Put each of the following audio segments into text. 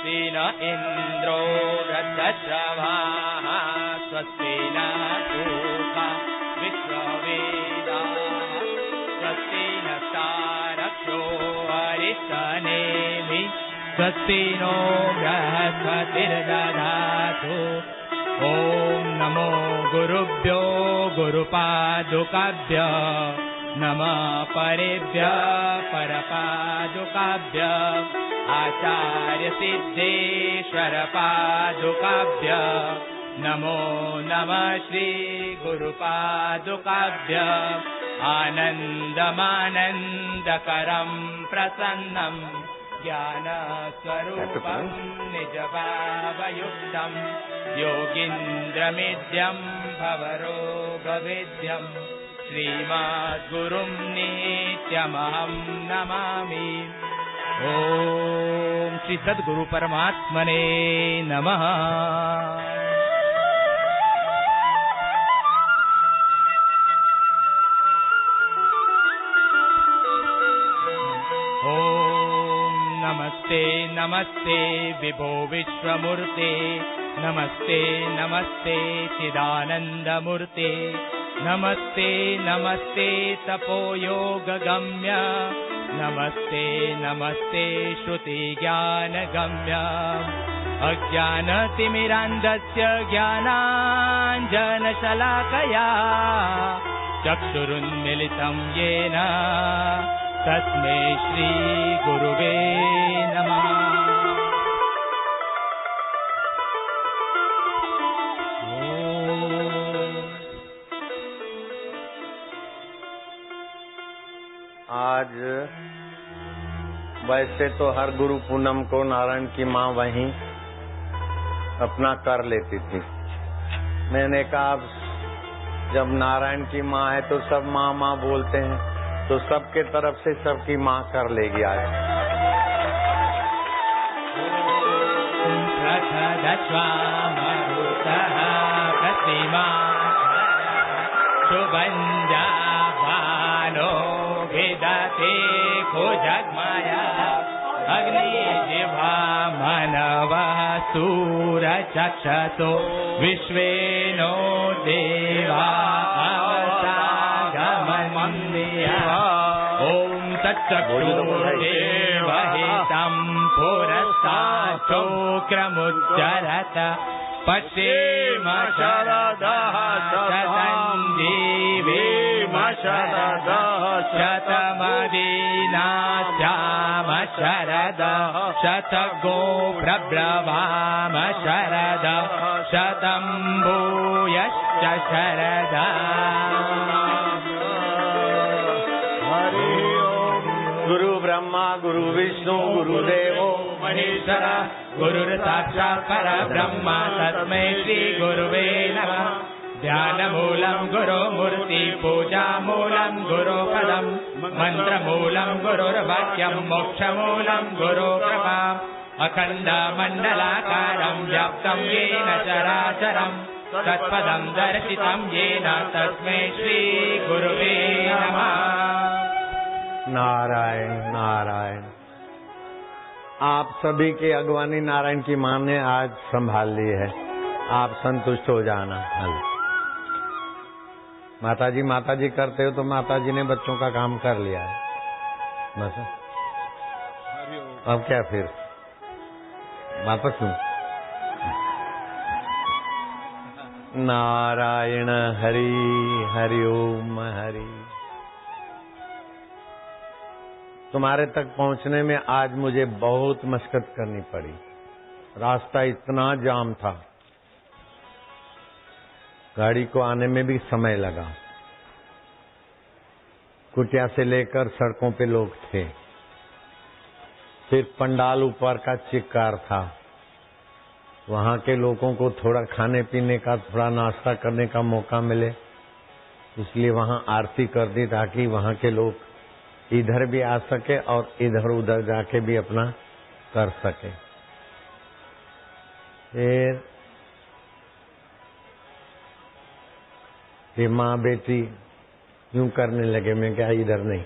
स्वस्ति न इन्द्रो वृद्धश्रवाः स्वस्ति नः पूषा विश्ववेदाः स्वस्ति नस्तारक्षो हरितनेमिः स्वस्ति नो बृहस्पतिर्दधातु। ॐ नमो गुरुभ्यो गुरुपादुकाभ्यः नमः परेभ्यः परपादुकाभ्यः आचार्य सिद्धेश्वर पादुकाभ्यः नमो नमः श्री गुरुपादुकाभ्यः आनन्दमानन्दकरं प्रसन्नं ज्ञानस्वरूपं निजभावयुक्तं योगीन्द्रमिद्यं भवरोगवेद्यं श्रीमद्गुरुं नित्यमहं नमामि। ओम श्री सद्गुरु परमात्मने नमः। ओम नमस्ते नमस्ते विभो विश्वमूर्ते नमस्ते नमस्ते चिदानंदमूर्ते नमस्ते नमस्ते तपोयोगगम्य नमस्ते नमस्ते श्रुतिज्ञानगम्य अज्ञानतिमिरान्धस्य ज्ञानाञ्जनशलाकया चक्षुरुन्मिलितं येन तस्मै श्रीगुरुवे नमः। आज वैसे तो हर गुरु पूनम को नारायण की माँ वहीं अपना कर लेती थी। मैंने कहा अब जब नारायण की माँ है तो सब माँ माँ बोलते हैं तो सबके तरफ से सबकी माँ कर लेगी आज। शुभंजा भानो विदते को जगमाया अग्निजिह्वा मनवः सूरचक्षसो विश्वेनो देवा अवसागमन्दिया ॐ तच्चक्षुर्देवहितं पुरस्ताच्चोक्रमुच्चरत पश्येम शरदः शतञ्जीवेम शरदः शतमदीनास्याम शरदः शतगो प्रब्रवाम शरदः शतं भूयश्च शरदः। गुरु ब्रह्मा गुरु विष्णु गुरुदेवो महेश्वर गुरुर्साक्षात् परब्रह्म तस्मै श्री गुरुवे नमः। ध्यानमूलं गुरुमूर्ति पूजामूलं गुरुपदं मन्त्रमूलं गुरुर्वाक्यं मोक्षमूलं गुरुकृपा अखण्डमण्डलाकारं व्याप्तं येन चराचरं तत्पदं दर्शितं येन तस्मै श्री गुरुवे नमः। नारायण नारायण। आप सभी की अगवानी नारायण की माँ ने आज संभाल ली है। आप संतुष्ट हो जाना। माताजी करते हो तो माताजी ने बच्चों का काम कर लिया है बस। अब क्या फिर वापस हूँ। नारायण हरि हरि ओम हरि। तुम्हारे तक पहुंचने में आज मुझे बहुत मशक्कत करनी पड़ी। रास्ता इतना जाम था, गाड़ी को आने में भी समय लगा। कुटिया से लेकर सड़कों पे लोग थे, फिर पंडाल ऊपर का चिक्कार था। वहां के लोगों को थोड़ा खाने पीने का, थोड़ा नाश्ता करने का मौका मिले, इसलिए वहां आरती कर दी ताकि वहां के लोग इधर भी आ सके और इधर उधर जाके भी अपना कर सके। फिर ये माँ बेटी यूं करने लगे। मैं क्या इधर नहीं,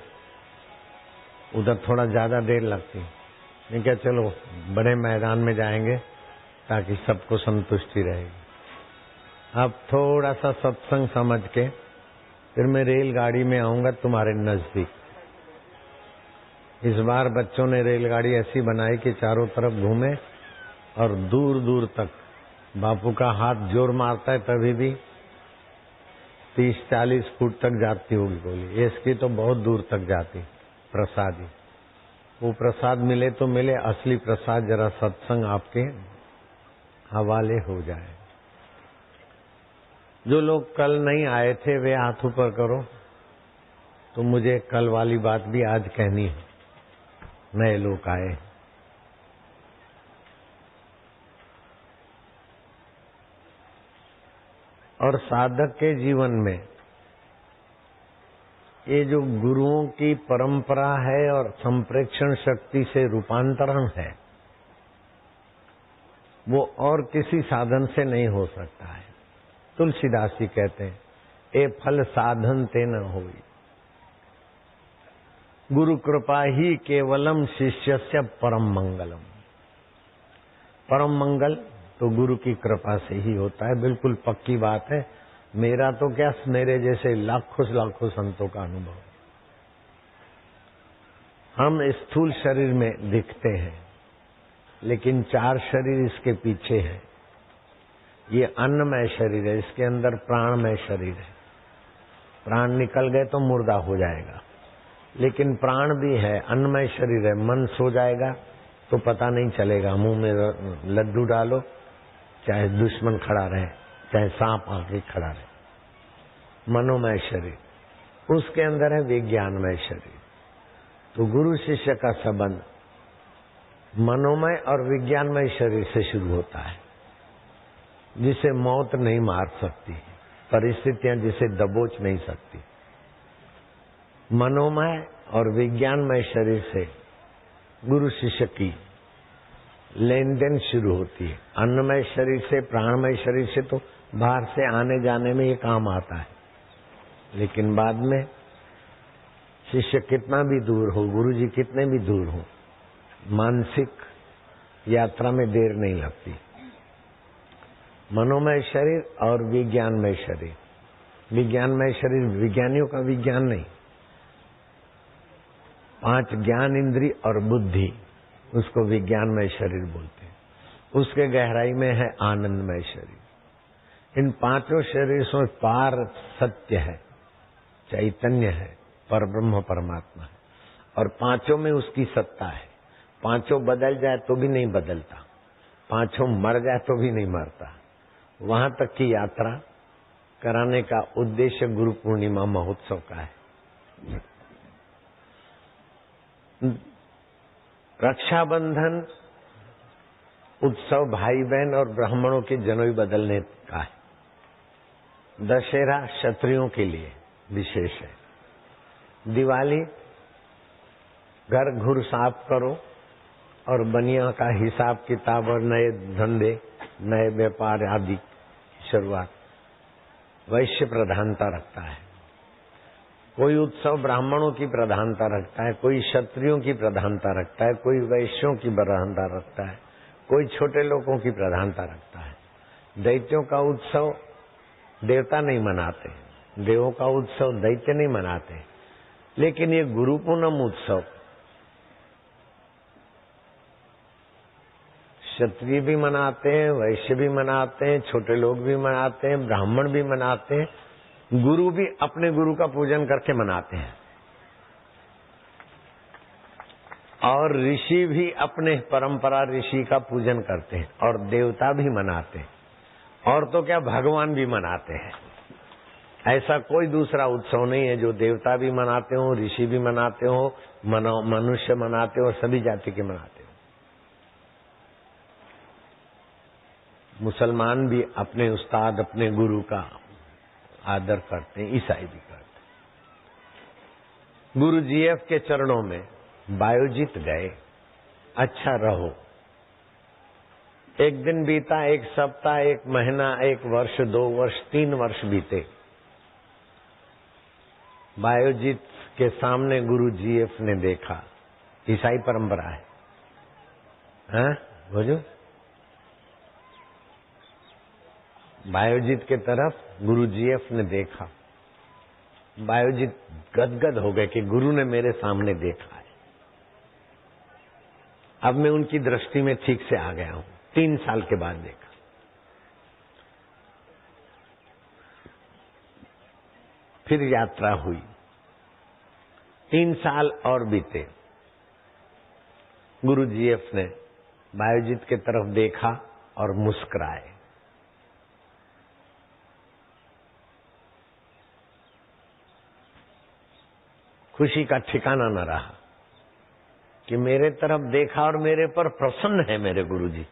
उधर थोड़ा ज्यादा देर लगती। मैं क्या चलो बड़े मैदान में जाएंगे ताकि सबको संतुष्टि रहेगी। अब थोड़ा सा सत्संग समझ के फिर मैं रेलगाड़ी में आऊंगा तुम्हारे नजदीक। इस बार बच्चों ने रेलगाड़ी ऐसी बनाई कि चारों तरफ घूमे और दूर दूर तक। बापू का हाथ जोर मारता है तभी भी 30-40 फुट तक जाती होगी गोली। इसकी तो बहुत दूर तक जाती प्रसाद ही। वो प्रसाद मिले तो मिले, असली प्रसाद जरा सत्संग आपके हवाले हो जाए। जो लोग कल नहीं आए थे वे हाथ ऊपर करो। तो मुझे कल वाली बात भी आज कहनी है। नए लोग आए। और साधक के जीवन में ये जो गुरुओं की परंपरा है और संप्रेक्षण शक्ति से रूपांतरण है, वो और किसी साधन से नहीं हो सकता है। तुलसीदास जी कहते हैं, ए फल साधन ते न होई, गुरु कृपा ही केवलम शिष्यस्य परम मंगलम। परम मंगल तो गुरु की कृपा से ही होता है। बिल्कुल पक्की बात है। मेरा तो क्या, मेरे जैसे लाखों लाखों संतों का अनुभव। हम स्थूल शरीर में दिखते हैं, लेकिन 4 शरीर इसके पीछे है। ये अन्नमय शरीर है, इसके अंदर प्राणमय शरीर है। प्राण निकल गए तो मुर्दा हो जाएगा, लेकिन प्राण भी है, अन्नमय शरीर है। मन सो जाएगा तो पता नहीं चलेगा। मुंह में लड्डू डालो, चाहे दुश्मन खड़ा रहे, चाहे सांप आके खड़ा रहे। मनोमय शरीर, उसके अंदर है विज्ञानमय शरीर। तो गुरु शिष्य का संबंध मनोमय और विज्ञानमय शरीर से शुरू होता है, जिसे मौत नहीं मार सकती, परिस्थितियां जिसे दबोच नहीं सकती। मनोमय और विज्ञानमय शरीर से गुरु शिष्य की लेन देन शुरू होती है। अन्नमय शरीर से, प्राणमय शरीर से तो बाहर से आने जाने में ये काम आता है, लेकिन बाद में शिष्य कितना भी दूर हो, गुरु जी कितने भी दूर हो, मानसिक यात्रा में देर नहीं लगती। मनोमय शरीर और विज्ञानमय शरीर। विज्ञानमय शरीर विज्ञानियों का विज्ञान नहीं, 5 ज्ञान इंद्री और बुद्धि, उसको विज्ञानमय शरीर बोलते हैं। उसके गहराई में है आनंदमय शरीर। इन 5 शरीर से पार सत्य है, चैतन्य है, परब्रह्म परमात्मा है, और 5 में उसकी सत्ता है। 5 बदल जाए तो भी नहीं बदलता, 5 मर जाए तो भी नहीं मरता। वहां तक की यात्रा कराने का उद्देश्य गुरु पूर्णिमा महोत्सव का है। रक्षाबंधन उत्सव भाई बहन और ब्राह्मणों के जनोई बदलने का है। दशहरा क्षत्रियों के लिए विशेष है। दिवाली घर घुर साफ करो और बनिया का हिसाब किताब और नए धंधे, नए व्यापार आदि की शुरुआत। वैश्य प्रधानता रखता है। कोई उत्सव ब्राह्मणों की प्रधानता रखता है, कोई क्षत्रियों की प्रधानता रखता है, कोई वैश्यों की प्रधानता रखता है, कोई छोटे लोगों की प्रधानता रखता है। दैत्यों का उत्सव देवता नहीं मनाते, देवों का उत्सव दैत्य नहीं मनाते, लेकिन ये गुरु पूनम उत्सव क्षत्रिय भी मनाते हैं, वैश्य भी मनाते हैं, छोटे लोग भी मनाते हैं, ब्राह्मण भी मनाते हैं, गुरु भी अपने गुरु का पूजन करके मनाते हैं, और ऋषि भी अपने परंपरा ऋषि का पूजन करते हैं, और देवता भी मनाते हैं, और तो क्या भगवान भी मनाते हैं। ऐसा कोई दूसरा उत्सव नहीं है जो देवता भी मनाते हो, ऋषि भी मनाते हो, मनुष्य मनाते हो, सभी जाति के मनाते हो। मुसलमान भी अपने उस्ताद, अपने गुरु का आदर करते हैं, ईसाई भी करते हैं। गुरु जीएफ के चरणों में बायोजित गए, अच्छा रहो। एक दिन बीता, एक सप्ताह, एक महीना, एक वर्ष, 2 वर्ष, 3 वर्ष बीते। बायोजित के सामने गुरु जीएफ ने देखा, ईसाई परंपरा है, हैं बोलो। बायोजित के तरफ गुरु जीएफ ने देखा। बायोजित गदगद हो गए कि गुरु ने मेरे सामने देखा है। अब मैं उनकी दृष्टि में ठीक से आ गया हूं। 3 साल के बाद देखा। फिर यात्रा हुई। 3 साल और बीते। गुरु जीएफ ने बायोजित के तरफ देखा और मुस्कुराए। खुशी का ठिकाना न रहा कि मेरे तरफ देखा और मेरे पर प्रसन्न है मेरे गुरु जी।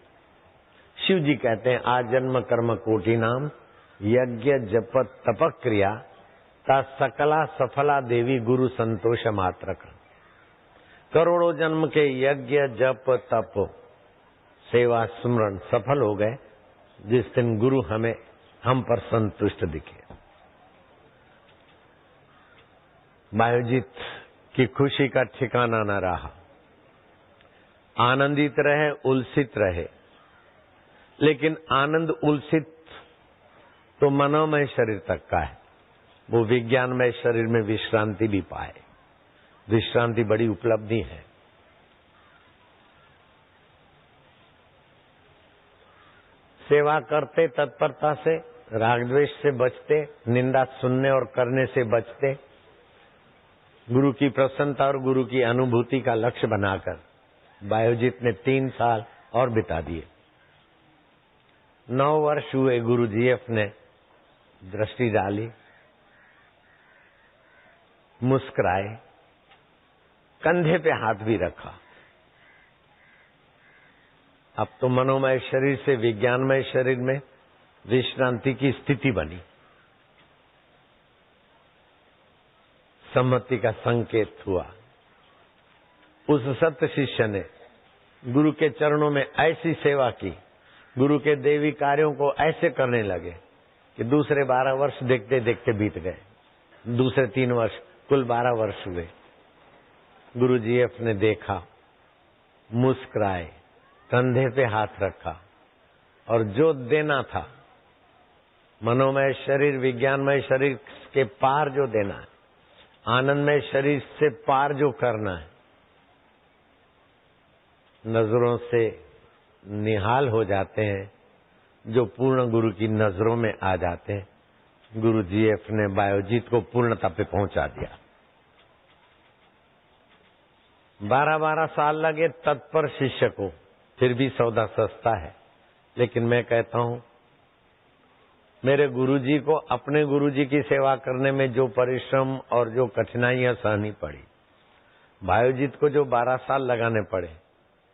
शिव जी कहते हैं आज जन्म कर्म कोटि नाम यज्ञ जप तप क्रिया ता सकला सफला देवी गुरु संतोष मात्र कर। करोड़ों जन्म के यज्ञ जप तप सेवा सुमरन सफल हो गए जिस दिन गुरु हम पर संतुष्ट दिखे। बायोजित की खुशी का ठिकाना न रहा। आनंदित रहे, उल्सित रहे, लेकिन आनंद उल्सित तो मनोमय शरीर तक का है। वो विज्ञानमय शरीर में विश्रांति भी पाए। विश्रांति बड़ी उपलब्धि है। सेवा करते तत्परता से, राग द्वेष से बचते, निंदा सुनने और करने से बचते, गुरु की प्रसन्नता और गुरु की अनुभूति का लक्ष्य बनाकर बायोजित ने 3 साल और बिता दिए। 9 वर्ष हुए गुरु जीएफ ने दृष्टि डाली, मुस्कुराए, कंधे पे हाथ भी रखा। अब तो मनोमय शरीर से विज्ञानमय शरीर में विश्रांति की स्थिति बनी। सम्मति का संकेत हुआ। उस सत्य शिष्य ने गुरु के चरणों में ऐसी सेवा की, गुरु के देवी कार्यों को ऐसे करने लगे कि दूसरे 12 वर्ष देखते देखते बीत गए। दूसरे 3 वर्ष, कुल 12 वर्ष हुए। गुरु जीएफ ने देखा, मुस्कुराए, कंधे पे हाथ रखा और जो देना था, मनोमय शरीर विज्ञानमय शरीर के पार जो देना है, आनंदमय शरीर से पार जो करना है, नजरों से निहाल हो जाते हैं, जो पूर्ण गुरु की नजरों में आ जाते हैं। गुरु जीएफ ने बायोजित को पूर्णता पे पहुंचा दिया। 12-12 साल लगे तत्पर शिष्य को, फिर भी सौदा सस्ता है। लेकिन मैं कहता हूं, मेरे गुरुजी को अपने गुरुजी की सेवा करने में जो परिश्रम और जो कठिनाइयां सहनी पड़ी, बायोजित को जो 12 साल लगाने पड़े,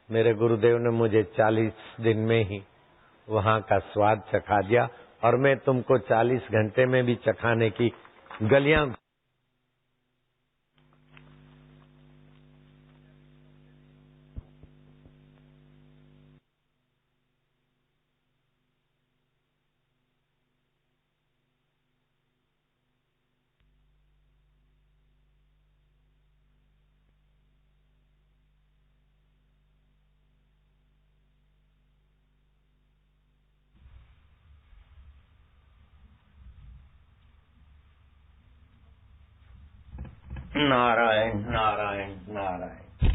मेरे गुरुदेव ने मुझे 40 दिन में ही वहां का स्वाद चखा दिया और मैं तुमको 40 घंटे में भी चखाने की गलियां नारायण नारायण नारायण।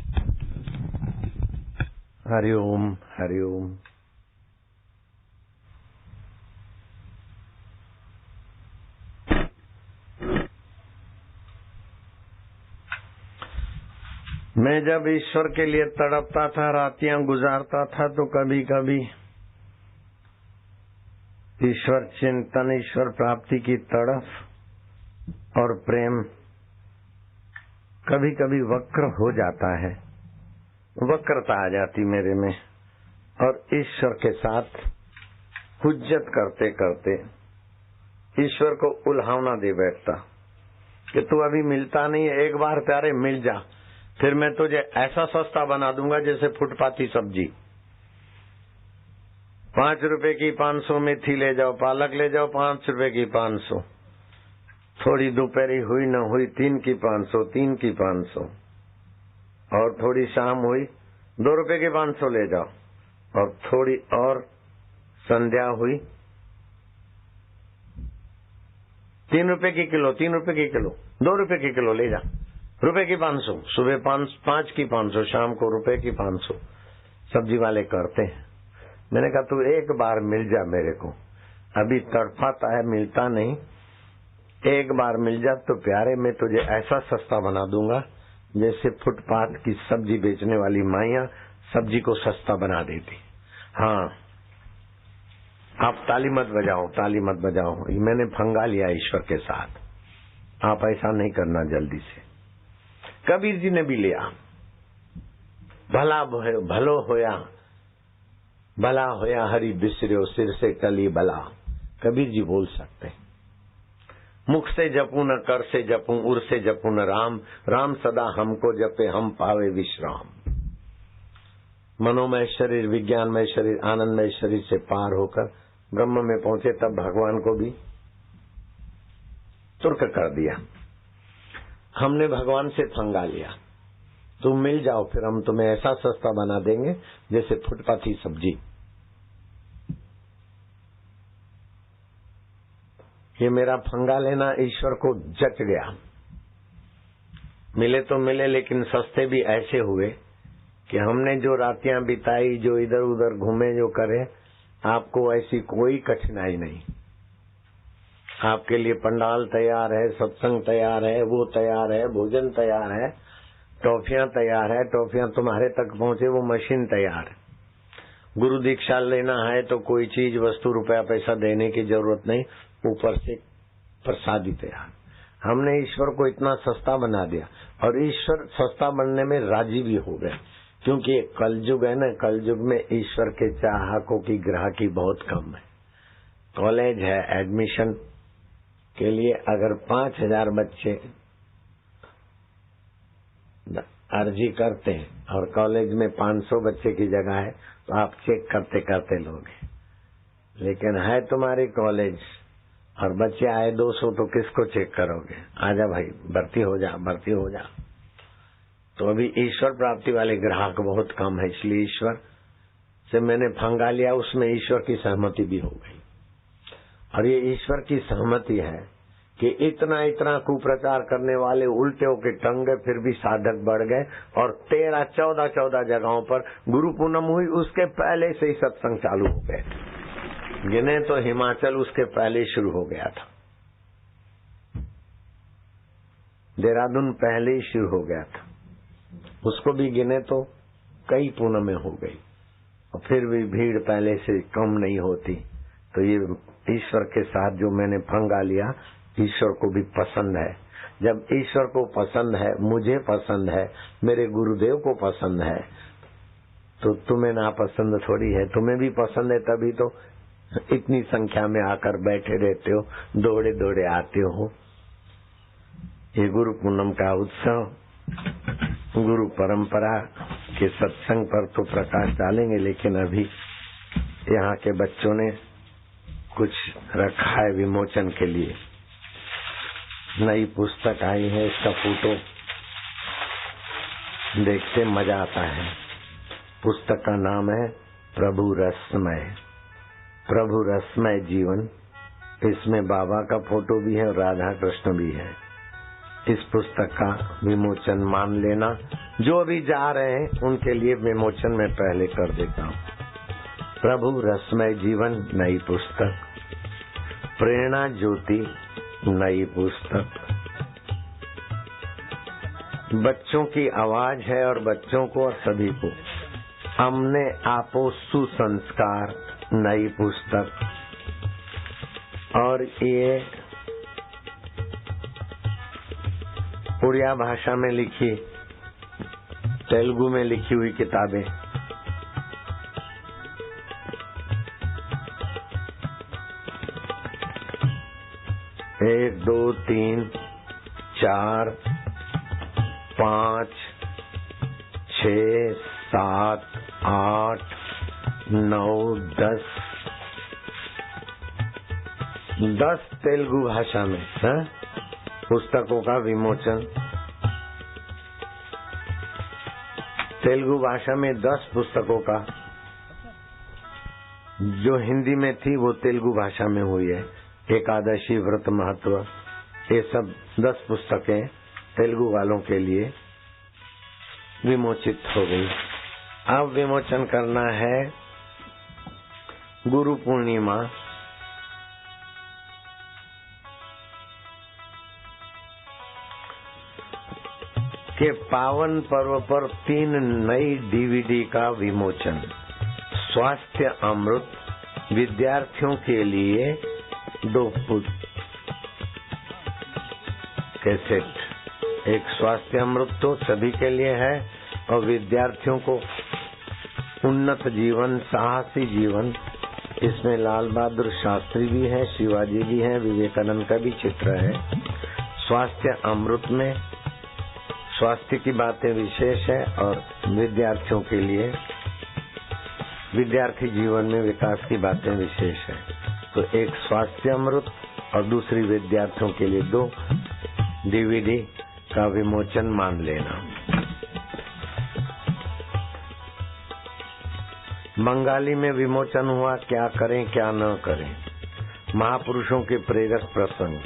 हरिओम हरिओम। मैं जब ईश्वर के लिए तड़पता था, रातियां गुजारता था, तो कभी कभी ईश्वर चिंतन, ईश्वर प्राप्ति की तड़फ और प्रेम कभी कभी वक्र हो जाता है, वक्रता आ जाती मेरे में, और ईश्वर के साथ हुज्जत करते करते ईश्वर को उल्हावना दे बैठता कि तू अभी मिलता नहीं है, एक बार प्यारे मिल जा, फिर मैं तुझे ऐसा सस्ता बना दूंगा जैसे फुटपाथी सब्जी। 5 रुपए की 500 मेथी ले जाओ, पालक ले जाओ 5 रुपए की 500, थोड़ी दोपहरी हुई न हुई 3 की 500, 3 की 500, और थोड़ी शाम हुई 2 रुपए की 500 ले जाओ। और थोड़ी और संध्या हुई, 3 रुपए की किलो, 3 रुपए की किलो, 2 रुपए की किलो ले जा। रुपए की 500, सुबह 5 की 500, शाम को रुपए की 500 सब्जी वाले करते हैं। मैंने कहा तू एक बार मिल जा मेरे को, अभी तड़पाता है मिलता नहीं, एक बार मिल जा तो प्यारे मैं तुझे ऐसा सस्ता बना दूंगा जैसे फुटपाथ की सब्जी बेचने वाली माइयां सब्जी को सस्ता बना देती। हाँ, आप ताली मत बजाओ, ताली मत बजाओ, मैंने फंगा लिया ईश्वर के साथ, आप ऐसा नहीं करना जल्दी से। कबीर जी ने भी लिया, भला भलो होया, भला होया हरि बिसर्यो सिर से टली बला। कबीर जी बोल सकते, मुख से जपू न कर से जपू, उर से जपू न राम, राम सदा हमको जपे हम पावे विश्राम। मनोमय शरीर, विज्ञानमय शरीर, आनंदमय शरीर से पार होकर ब्रह्म में पहुंचे तब भगवान को भी तुर्क कर दिया। हमने भगवान से फंगा लिया, तुम मिल जाओ फिर हम तुम्हें ऐसा सस्ता बना देंगे जैसे फुटपाथी सब्जी। ये मेरा फंगा लेना ईश्वर को जच गया। मिले तो मिले, लेकिन सस्ते भी ऐसे हुए कि हमने जो रातियां बिताई, जो इधर उधर घूमे, जो करे, आपको ऐसी कोई कठिनाई नहीं। आपके लिए पंडाल तैयार है, सत्संग तैयार है, वो तैयार है, भोजन तैयार है, टॉफियां तैयार है, टॉफियां तुम्हारे तक पहुंचे वो मशीन तैयार है। गुरु दीक्षा लेना है तो कोई चीज वस्तु रुपया पैसा देने की जरूरत नहीं, ऊपर से प्रसादी तैयार। हमने ईश्वर को इतना सस्ता बना दिया और ईश्वर सस्ता बनने में राजी भी हो गए, क्योंकि कलयुग है ना, कलयुग में ईश्वर के चाहकों की ग्राहकी बहुत कम है। कॉलेज है, एडमिशन के लिए अगर 5000 बच्चे अर्जी करते हैं और कॉलेज में 500 बच्चे की जगह है तो आप चेक करते करते लोगे, लेकिन है तुम्हारी कॉलेज और बच्चे आए 200 तो किसको चेक करोगे? आजा भाई, भर्ती हो जा, भर्ती हो जा। तो अभी ईश्वर प्राप्ति वाले ग्राहक बहुत कम है, इसलिए ईश्वर से मैंने फंगा लिया, उसमें ईश्वर की सहमति भी हो गई। और ये ईश्वर की सहमति है कि इतना इतना कुप्रचार करने वाले उल्टे होके टंग गए, फिर भी साधक बढ़ गए और 13-14 जगहों पर गुरु पूनम हुई, उसके पहले से ही सत्संग चालू हो गए। गिने तो हिमाचल उसके पहले शुरू हो गया था, देहरादून पहले ही शुरू हो गया था, उसको भी गिने तो कई पूनमें हो गई और फिर भी भीड़ पहले से कम नहीं होती। तो ये ईश्वर के साथ जो मैंने फंगा लिया, ईश्वर को भी पसंद है। जब ईश्वर को पसंद है, मुझे पसंद है, मेरे गुरुदेव को पसंद है, तो तुम्हें नापसंद थोड़ी है। तुम्हें भी पसंद है, तभी तो इतनी संख्या में आकर बैठे रहते हो, दौड़े दौड़े आते हो। ये गुरु पूनम का उत्सव, गुरु परंपरा के सत्संग पर तो प्रकाश डालेंगे, लेकिन अभी यहाँ के बच्चों ने कुछ रखा है विमोचन के लिए। नई पुस्तक आई है, इसका फोटो देखते मजा आता है। पुस्तक का नाम है प्रभु रसमय, प्रभु रसमय जीवन। इसमें बाबा का फोटो भी है और राधा कृष्ण भी है। इस पुस्तक का विमोचन मान लेना, जो भी जा रहे हैं उनके लिए विमोचन मैं पहले कर देता हूँ। प्रभु रसमय जीवन नई पुस्तक, प्रेरणा ज्योति नई पुस्तक। बच्चों की आवाज है और बच्चों को और सभी को हमने आपो सुसंस्कार नई पुस्तक। और ये उड़िया भाषा में लिखी, तेलुगु में लिखी हुई किताबें। एक, दो, तीन, चार, 5, 6, 7, 8, 9, 10 तेलुगु भाषा में पुस्तकों का विमोचन। तेलुगु भाषा में 10 पुस्तकों का जो हिंदी में थी वो तेलुगु भाषा में हुई है। एकादशी, व्रत महत्व, ये सब 10 पुस्तकें तेलुगु वालों के लिए विमोचित हो गई। अब विमोचन करना है गुरु पूर्णिमा के पावन पर्व पर 3 नई डीवीडी का विमोचन। स्वास्थ्य अमृत विद्यार्थियों के लिए 2 कैसेट, एक स्वास्थ्य अमृत तो सभी के लिए है और विद्यार्थियों को उन्नत जीवन, साहसी जीवन। इसमें लाल बहादुर शास्त्री भी है, शिवाजी भी है, विवेकानंद का भी चित्र है। स्वास्थ्य अमृत में स्वास्थ्य की बातें विशेष है और विद्यार्थियों के लिए विद्यार्थी जीवन में विकास की बातें विशेष है। तो एक स्वास्थ्य अमृत और दूसरी विद्यार्थियों के लिए 2 डीवीडी का विमोचन मान लेना। बंगाली में विमोचन हुआ क्या करें क्या न करें, महापुरुषों के प्रेरक प्रसंग।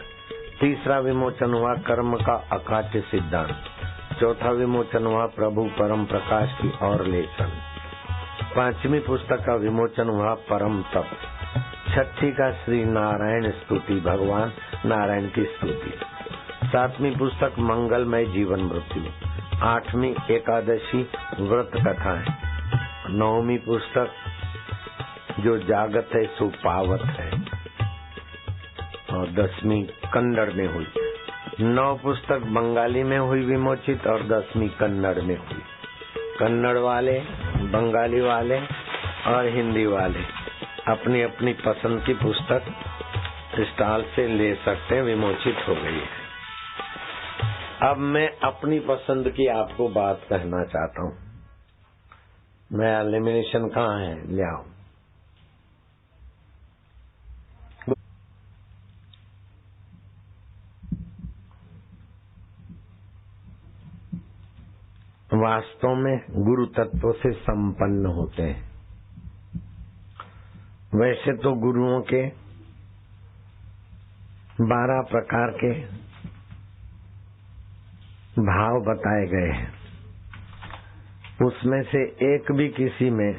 तीसरा विमोचन हुआ कर्म का अकाट्य सिद्धांत। चौथा विमोचन हुआ प्रभु परम प्रकाश की ओर लेसन। 5वीं पुस्तक का विमोचन हुआ परम तप। 6ठी का श्री नारायण स्तुति, भगवान नारायण की स्तुति। 7वीं पुस्तक मंगलमय जीवन मृत्यु। 8वीं एकादशी व्रत कथाएं। 9वीं पुस्तक जो जागत है सो पावत है और 10वीं कन्नड़ में हुई। 9 पुस्तक बंगाली में हुई विमोचित और 10वीं कन्नड़ में हुई। कन्नड़ वाले, बंगाली वाले और हिंदी वाले अपनी अपनी पसंद की पुस्तक स्टॉल से ले सकते हैं, विमोचित हो गई है। अब मैं अपनी पसंद की आपको बात कहना चाहता हूँ। मेरा लेमिनेशन कहाँ है, ले आओ। वास्तव में गुरु तत्व से संपन्न होते हैं। वैसे तो गुरुओं के 12 प्रकार के भाव बताए गए हैं। उसमें से एक भी किसी में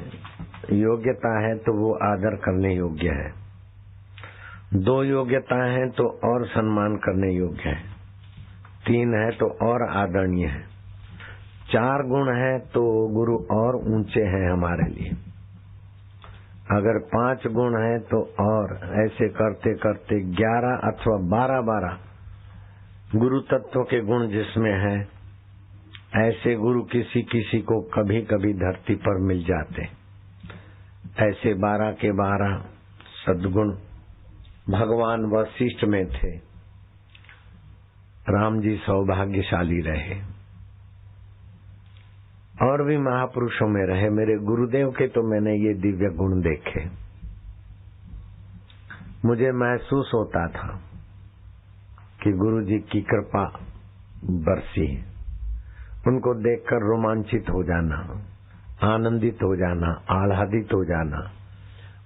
योग्यता है तो वो आदर करने योग्य है। 2 योग्यता है तो और सम्मान करने योग्य है। 3 है तो और आदरणीय है। 4 गुण है तो गुरु और ऊंचे हैं हमारे लिए। अगर 5 गुण है तो और ऐसे करते करते 11 अथवा 12 गुरु तत्व के गुण जिसमें है, ऐसे गुरु किसी किसी को कभी कभी धरती पर मिल जाते। ऐसे 12 के 12 सद्गुण भगवान वशिष्ठ में थे। राम जी सौभाग्यशाली रहे और भी महापुरुषों में रहे। मेरे गुरुदेव के तो मैंने ये दिव्य गुण देखे। मुझे महसूस होता था कि गुरु जी की कृपा बरसी। उनको देखकर रोमांचित हो जाना, आनंदित हो जाना, आह्लादित हो जाना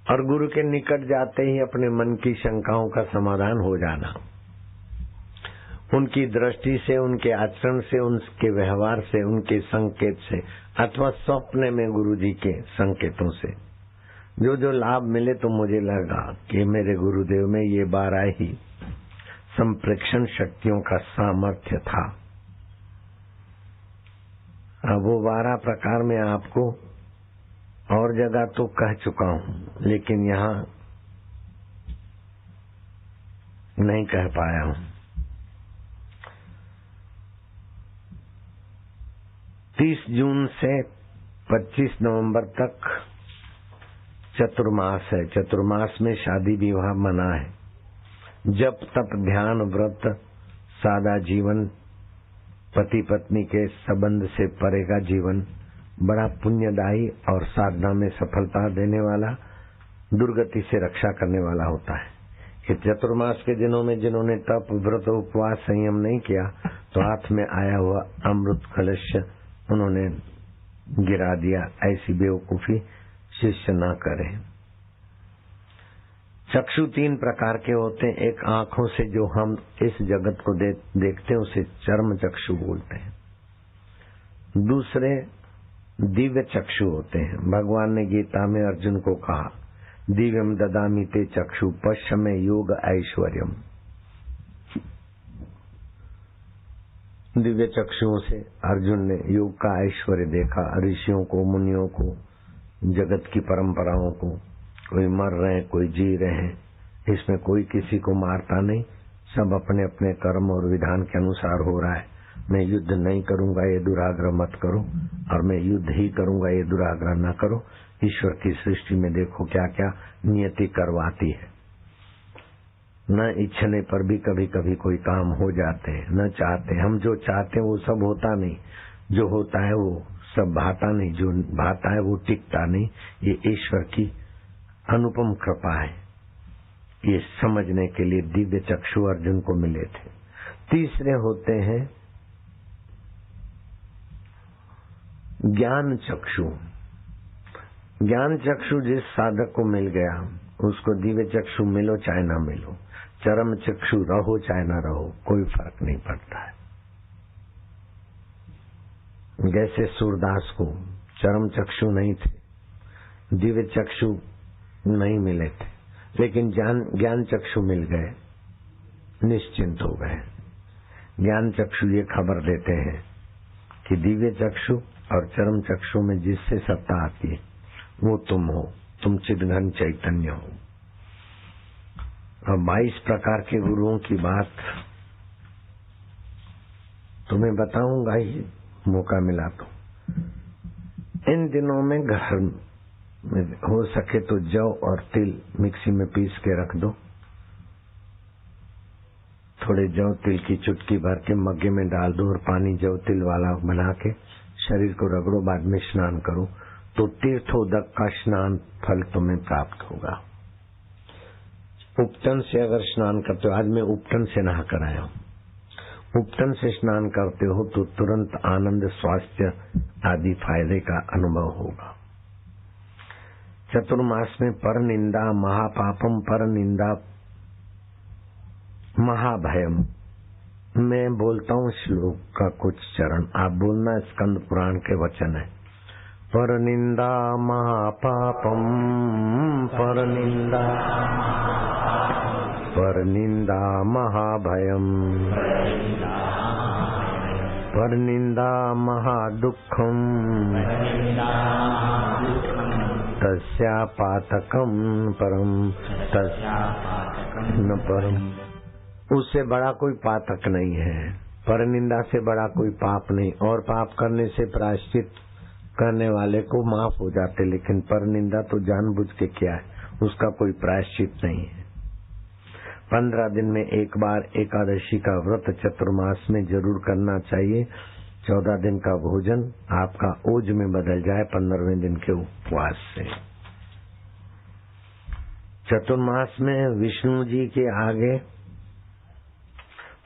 और गुरु के निकट जाते ही अपने मन की शंकाओं का समाधान हो जाना। उनकी दृष्टि से, उनके आचरण से, उनके व्यवहार से, उनके संकेत से अथवा स्वप्न में गुरु जी के संकेतों से जो जो लाभ मिले, तो मुझे लगा कि मेरे गुरुदेव में ये 12 ही संप्रेक्षण शक्तियों का सामर्थ्य था। अब वो 12 प्रकार में आपको और जगह तो कह चुका हूं, लेकिन यहाँ नहीं कह पाया हूं। 30 जून से 25 नवंबर तक चतुर्मास है। चतुर्मास में शादी विवाह मना है। जप तप ध्यान व्रत सादा जीवन, पति पत्नी के संबंध से परे का जीवन बड़ा पुण्यदायी और साधना में सफलता देने वाला, दुर्गति से रक्षा करने वाला होता है। इस चतुर्मास के दिनों में जिन्होंने तप व्रत उपवास संयम नहीं किया, तो हाथ में आया हुआ अमृत कलश उन्होंने गिरा दिया, ऐसी बेवकूफी शिष्य न करे। चक्षु 3 प्रकार के होते हैं। एक आंखों से जो हम इस जगत को देखते हैं उसे चर्म चक्षु बोलते हैं। दूसरे दिव्य चक्षु होते हैं। भगवान ने गीता में अर्जुन को कहा, दिव्यम ददामि ते चक्षु पश्चिमे योग ऐश्वर्यम। दिव्य चक्षुओं से अर्जुन ने योग का ऐश्वर्य देखा, ऋषियों को, मुनियों को, जगत की परंपराओं को। कोई मर रहे हैं, कोई जी रहे हैं, इसमें कोई किसी को मारता नहीं, सब अपने अपने कर्म और विधान के अनुसार हो रहा है। मैं युद्ध नहीं करूंगा ये दुराग्रह मत करो, और मैं युद्ध ही करूंगा ये दुराग्रह न करो। ईश्वर की सृष्टि में देखो क्या क्या नियति करवाती है। न इच्छने पर भी कभी कभी कोई काम हो जाते हैं, न चाहते। हम जो चाहते हैं वो सब होता नहीं, जो होता है वो सब भाता नहीं, जो भाता है वो टिकता नहीं। ये ईश्वर की अनुपम कृपा है। ये समझने के लिए दिव्य चक्षु अर्जुन को मिले थे। तीसरे होते हैं ज्ञान चक्षु। ज्ञान चक्षु जिस साधक को मिल गया उसको दिव्य चक्षु मिलो चाहे ना मिलो, चरम चक्षु रहो चाहे ना रहो, कोई फर्क नहीं पड़ता है। जैसे सूरदास को चरम चक्षु नहीं थे, दिव्य चक्षु नहीं मिले थे, लेकिन ज्ञान चक्षु मिल गए, निश्चिंत हो गए। ज्ञान चक्षु ये खबर देते हैं कि दिव्य चक्षु और चरम चक्षु में जिससे सत्ता आती है वो तुम हो, तुम चिद्घन चैतन्य हो। और 22 प्रकार के गुरुओं की बात तुम्हें बताऊंगा ही, मौका मिला तो। इन दिनों में घर में हो सके तो जौ और तिल मिक्सी में पीस के रख दो। थोड़े जौ तिल की चुटकी भर के मग्गे में डाल दो और पानी जौ तिल वाला बना के शरीर को रगड़ो, बाद में स्नान करो तो तीर्थोदक का स्नान फल तुम्हें प्राप्त होगा। उपटन से अगर स्नान करते हो, आज मैं उपटन से नहा कर आया हूँ, उपटन से स्नान करते हो तो तुरंत आनंद, स्वास्थ्य आदि फायदे का अनुभव होगा। चतुर्मास में पर निंदा महापापम, पर निंदा महाभयम। मैं बोलता हूँ श्लोक का कुछ चरण, आप बोलना। स्कंद पुराण के वचन है। पर निंदा महापापम, पर निंदा, पर निंदा महाभयम, पर निंदा महादुःखम, तस्या पातकम परम, तस्या न परम। उससे बड़ा कोई पातक नहीं है, पर निंदा से बड़ा कोई पाप नहीं। और पाप करने से प्रायश्चित करने वाले को माफ हो जाते, लेकिन पर निंदा तो जानबूझ के किया है, उसका कोई प्रायश्चित नहीं है। 15 दिन में एक बार एकादशी का व्रत चतुर्मास में जरूर करना चाहिए। 14 दिन का भोजन आपका ओज में बदल जाए 15वें दिन के उपवास से। चतुर्मास में विष्णु जी के आगे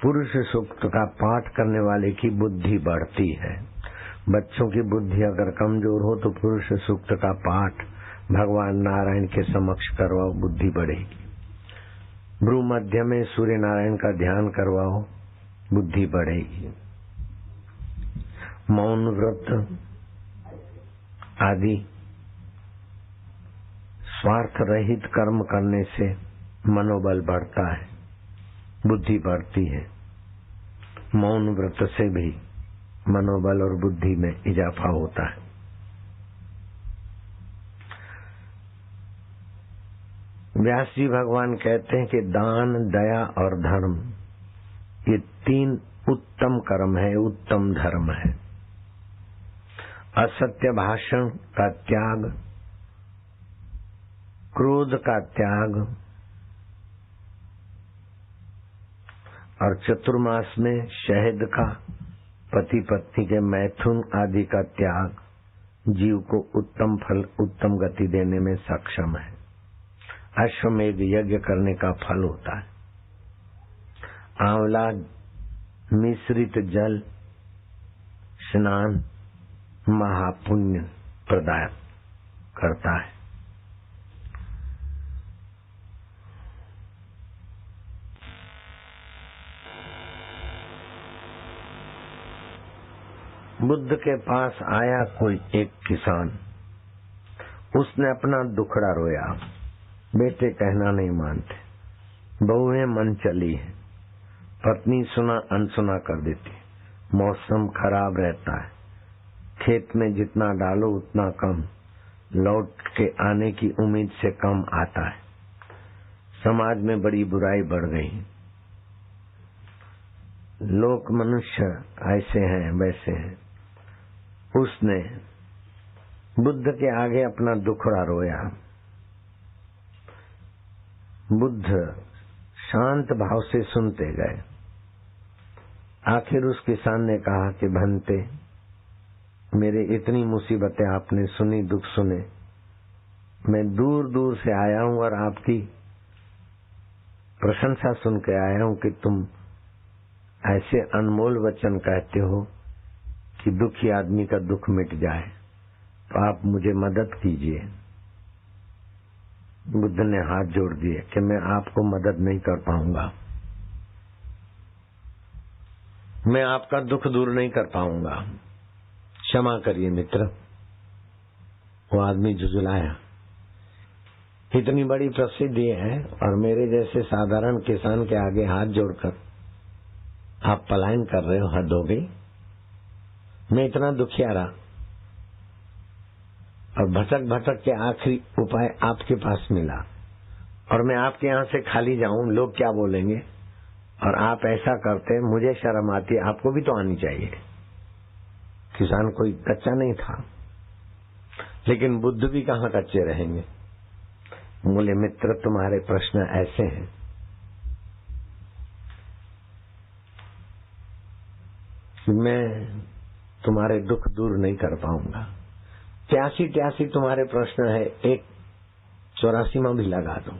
पुरुष सूक्त का पाठ करने वाले की बुद्धि बढ़ती है। बच्चों की बुद्धि अगर कमजोर हो तो पुरुष सूक्त का पाठ भगवान नारायण के समक्ष करवाओ, बुद्धि बढ़ेगी। भ्रू मध्य में सूर्य नारायण का ध्यान करवाओ, बुद्धि बढ़ेगी। मौन व्रत आदि स्वार्थ रहित कर्म करने से मनोबल बढ़ता है, बुद्धि बढ़ती है। मौन व्रत से भी मनोबल और बुद्धि में इजाफा होता है। व्यास जी भगवान कहते हैं कि दान, दया और धर्म ये 3 उत्तम कर्म है, उत्तम धर्म है। असत्य भाषण का त्याग, क्रोध का त्याग और चतुर्मास में शहद का, पति पत्नी के मैथुन आदि का त्याग जीव को उत्तम फल, उत्तम गति देने में सक्षम है। अश्वमेध यज्ञ करने का फल होता है। आंवला मिश्रित जल स्नान महापुण्य प्रदान करता है। बुद्ध के पास आया कोई एक किसान, उसने अपना दुखड़ा रोया। बेटे कहना नहीं मानते, बहुएं मन चली है, पत्नी सुना अनसुना कर देती, मौसम खराब रहता है, खेत में जितना डालो उतना कम, लौट के आने की उम्मीद से कम आता है, समाज में बड़ी बुराई बढ़ गई, लोग मनुष्य ऐसे हैं वैसे हैं। उसने बुद्ध के आगे अपना दुखड़ा रोया। बुद्ध शांत भाव से सुनते गए। आखिर उस किसान ने कहा कि भंते, मेरे इतनी मुसीबतें आपने सुनी, दुख सुने, मैं दूर दूर से आया हूं और आपकी प्रशंसा सुन के आया हूं कि तुम ऐसे अनमोल वचन कहते हो कि दुखी आदमी का दुख मिट जाए, तो आप मुझे मदद कीजिए। बुद्ध ने हाथ जोड़ दिए कि मैं आपको मदद नहीं कर पाऊंगा, मैं आपका दुख दूर नहीं कर पाऊंगा, क्षमा करिए मित्र। वो आदमी झुझुलाया। इतनी बड़ी प्रसिद्धि है और मेरे जैसे साधारण किसान के आगे हाथ जोड़कर आप पलायन कर रहे हो, हद हो गई। मैं इतना दुखियारा और भटक भटक के आखिरी उपाय आपके पास मिला और मैं आपके यहाँ से खाली जाऊं, लोग क्या बोलेंगे? और आप ऐसा करते, मुझे शर्म आती, आपको भी तो आनी चाहिए। किसान कोई कच्चा नहीं था, लेकिन बुद्ध भी कहाँ कच्चे रहेंगे। बोले मित्र, तुम्हारे प्रश्न ऐसे हैं, मैं तुम्हारे दुख दूर नहीं कर पाऊंगा। 83 तुम्हारे प्रश्न है, एक 84वां भी लगा दूं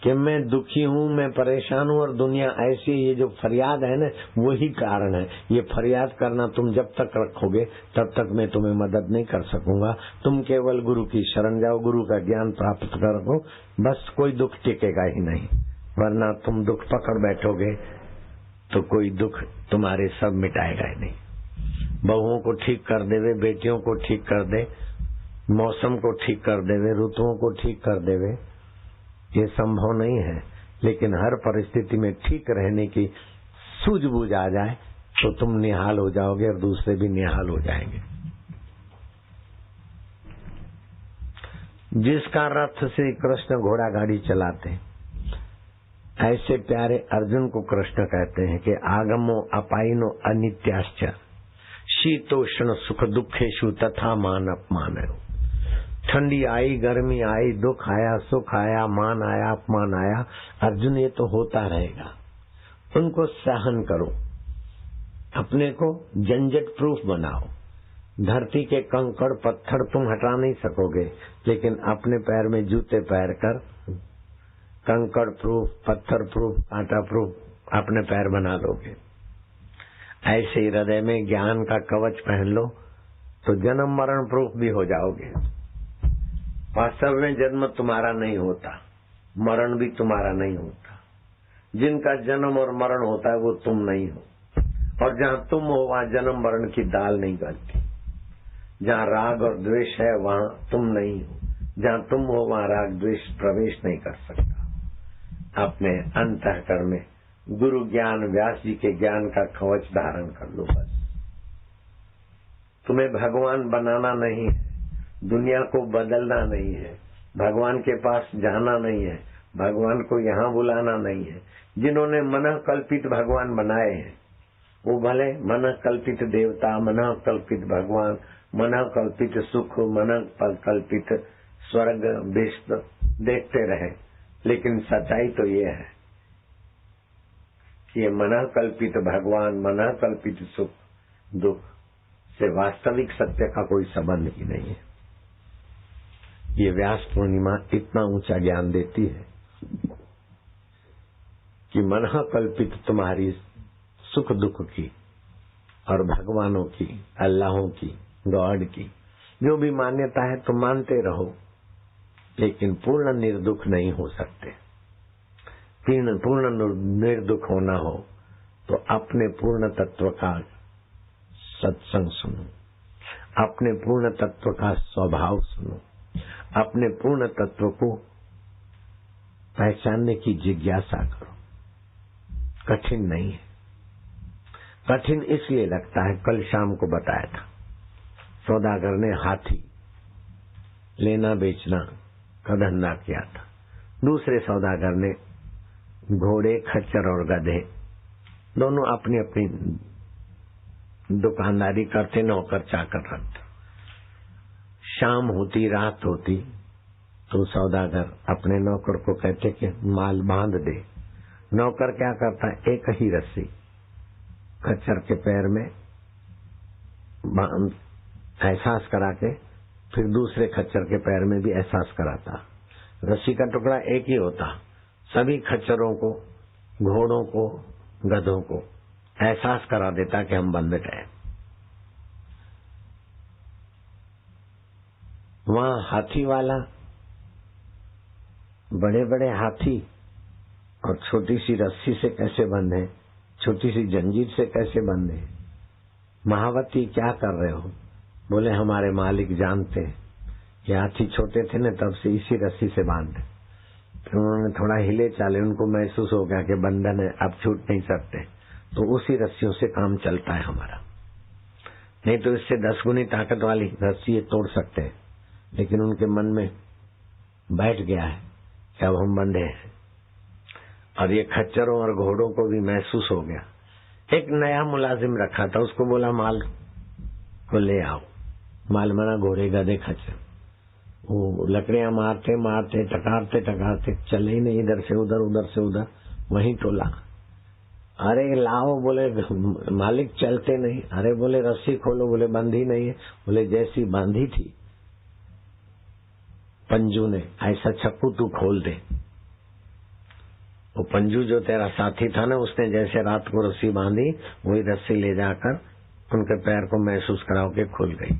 कि मैं दुखी हूं, मैं परेशान हूं और दुनिया ऐसी, ये जो फरियाद है ना, वही कारण है। ये फरियाद करना तुम जब तक रखोगे तब तक मैं तुम्हें मदद नहीं कर सकूंगा। तुम केवल गुरु की शरण जाओ, गुरु का ज्ञान प्राप्त करो, बस कोई दुख टिकेगा ही नहीं। वरना तुम दुख पकड़ बैठोगे तो कोई दुख तुम्हारे सब मिटाएगा ही नहीं। बहुओं को ठीक कर देवे, बेटियों को ठीक कर दे, मौसम को ठीक कर देवे, ऋतुओं को ठीक कर देवे, ये संभव नहीं है। लेकिन हर परिस्थिति में ठीक रहने की सूझबूझ आ जाए तो तुम निहाल हो जाओगे और दूसरे भी निहाल हो जाएंगे। जिसका रथ श्री कृष्ण घोड़ा गाड़ी चलाते, ऐसे प्यारे अर्जुन को कृष्ण कहते हैं कि आगमो अपाइनो अनित्याश्च शीतोष्ण सुख दुखेशु तथा मान अपमान। ठंडी आई, गर्मी आई, दुख आया, सुख आया, मान आया, अपमान आया, अर्जुन ये तो होता रहेगा, उनको सहन करो, अपने को झंझट प्रूफ बनाओ। धरती के कंकड़ पत्थर तुम हटा नहीं सकोगे, लेकिन अपने पैर में जूते पहन कर कंकड़ प्रूफ, पत्थर प्रूफ, कांटा प्रूफ अपने पैर बना लोगे। ऐसे ही हृदय में ज्ञान का कवच पहन लो तो जन्म मरण प्रूफ भी हो जाओगे। वास्तव में जन्म तुम्हारा नहीं होता, मरण भी तुम्हारा नहीं होता। जिनका जन्म और मरण होता है वो तुम नहीं हो, और जहाँ तुम हो वहाँ जन्म मरण की दाल नहीं गलती। जहाँ राग और द्वेष है वहाँ तुम नहीं हो, जहाँ तुम हो वहाँ राग द्वेष प्रवेश नहीं कर सकता। अपने अंतःकरण में गुरु ज्ञान, व्यास जी के ज्ञान का कवच धारण कर लो। बस तुम्हें भगवान बनाना नहीं है, दुनिया को बदलना नहीं है, भगवान के पास जाना नहीं है, भगवान को यहाँ बुलाना नहीं है। जिन्होंने मन कल्पित भगवान बनाए हैं वो भले मन कल्पित देवता, मन कल्पित भगवान, मन कल्पित सुख, मन कल्पित स्वर्ग विश्व देखते रहे, लेकिन सच्चाई तो ये है कि ये मन कल्पित भगवान, मन कल्पित सुख दुख से वास्तविक सत्य का कोई संबंध ही नहीं है। ये व्यास पूर्णिमा इतना ऊंचा ज्ञान देती है कि मन कल्पित तुम्हारी सुख दुख की और भगवानों की, अल्लाहों की, गॉड की जो भी मान्यता है तो मानते रहो, लेकिन पूर्ण निर्दुख नहीं हो सकते। पूर्ण निर्दुख होना हो तो अपने पूर्ण तत्व का सत्संग सुनो, अपने पूर्ण तत्व का स्वभाव सुनो, अपने पूर्ण तत्व को पहचानने की जिज्ञासा करो। कठिन नहीं है। कठिन इसलिए लगता है, कल शाम को बताया था, सौदागर ने हाथी लेना बेचना का धंधा किया था, दूसरे सौदागर ने घोड़े, खच्चर और गधे दोनों अपनी अपनी दुकानदारी करते, नौकर चाकर रखते। शाम होती, रात होती तो सौदागर अपने नौकर को कहते कि माल बांध दे। नौकर क्या करता है, एक ही रस्सी खच्चर के पैर में एहसास करा के फिर दूसरे खच्चर के पैर में भी एहसास कराता। रस्सी का टुकड़ा एक ही होता, सभी खच्चरों को, घोड़ों को, गधों को एहसास करा देता कि हम बंध गए। वहां हाथी वाला बड़े बड़े हाथी और छोटी सी रस्सी से कैसे बंधे, छोटी सी जंजीर से कैसे बंधे। महावती क्या कर रहे हो? बोले हमारे मालिक जानते कि हाथी छोटे थे न तब से इसी रस्सी से बांधे। फिर उन्होंने थोड़ा हिले चाले, उनको महसूस हो गया कि बंधन है, अब छूट नहीं सकते, तो उसी रस्सियों से काम चलता है हमारा। नहीं तो इससे 10 गुनी ताकत वाली रस्सी तोड़ सकते हैं, लेकिन उनके मन में बैठ गया है कि अब हम बंधे हैं। और ये खच्चरों और घोड़ों को भी महसूस हो गया। एक नया मुलाजिम रखा था, उसको बोला माल को ले आओ। माल मना घोड़े, गधे, खच्चर, वो लकड़ियां मारते मारते टकारते टकारते चले ही नहीं, इधर से उधर, उधर से उधर, वहीं टोला। अरे लाओ, बोले मालिक चलते नहीं। अरे बोले रस्सी खोलो, बोले बंधी नहीं है। बोले जैसी बांधी थी पंजू ने, ऐसा छक्कू तू खोल दे। वो पंजू जो तेरा साथी था ना, उसने जैसे रात को रस्सी बांधी, वही रस्सी ले जाकर उनके पैर को महसूस कराओ के खुल गई।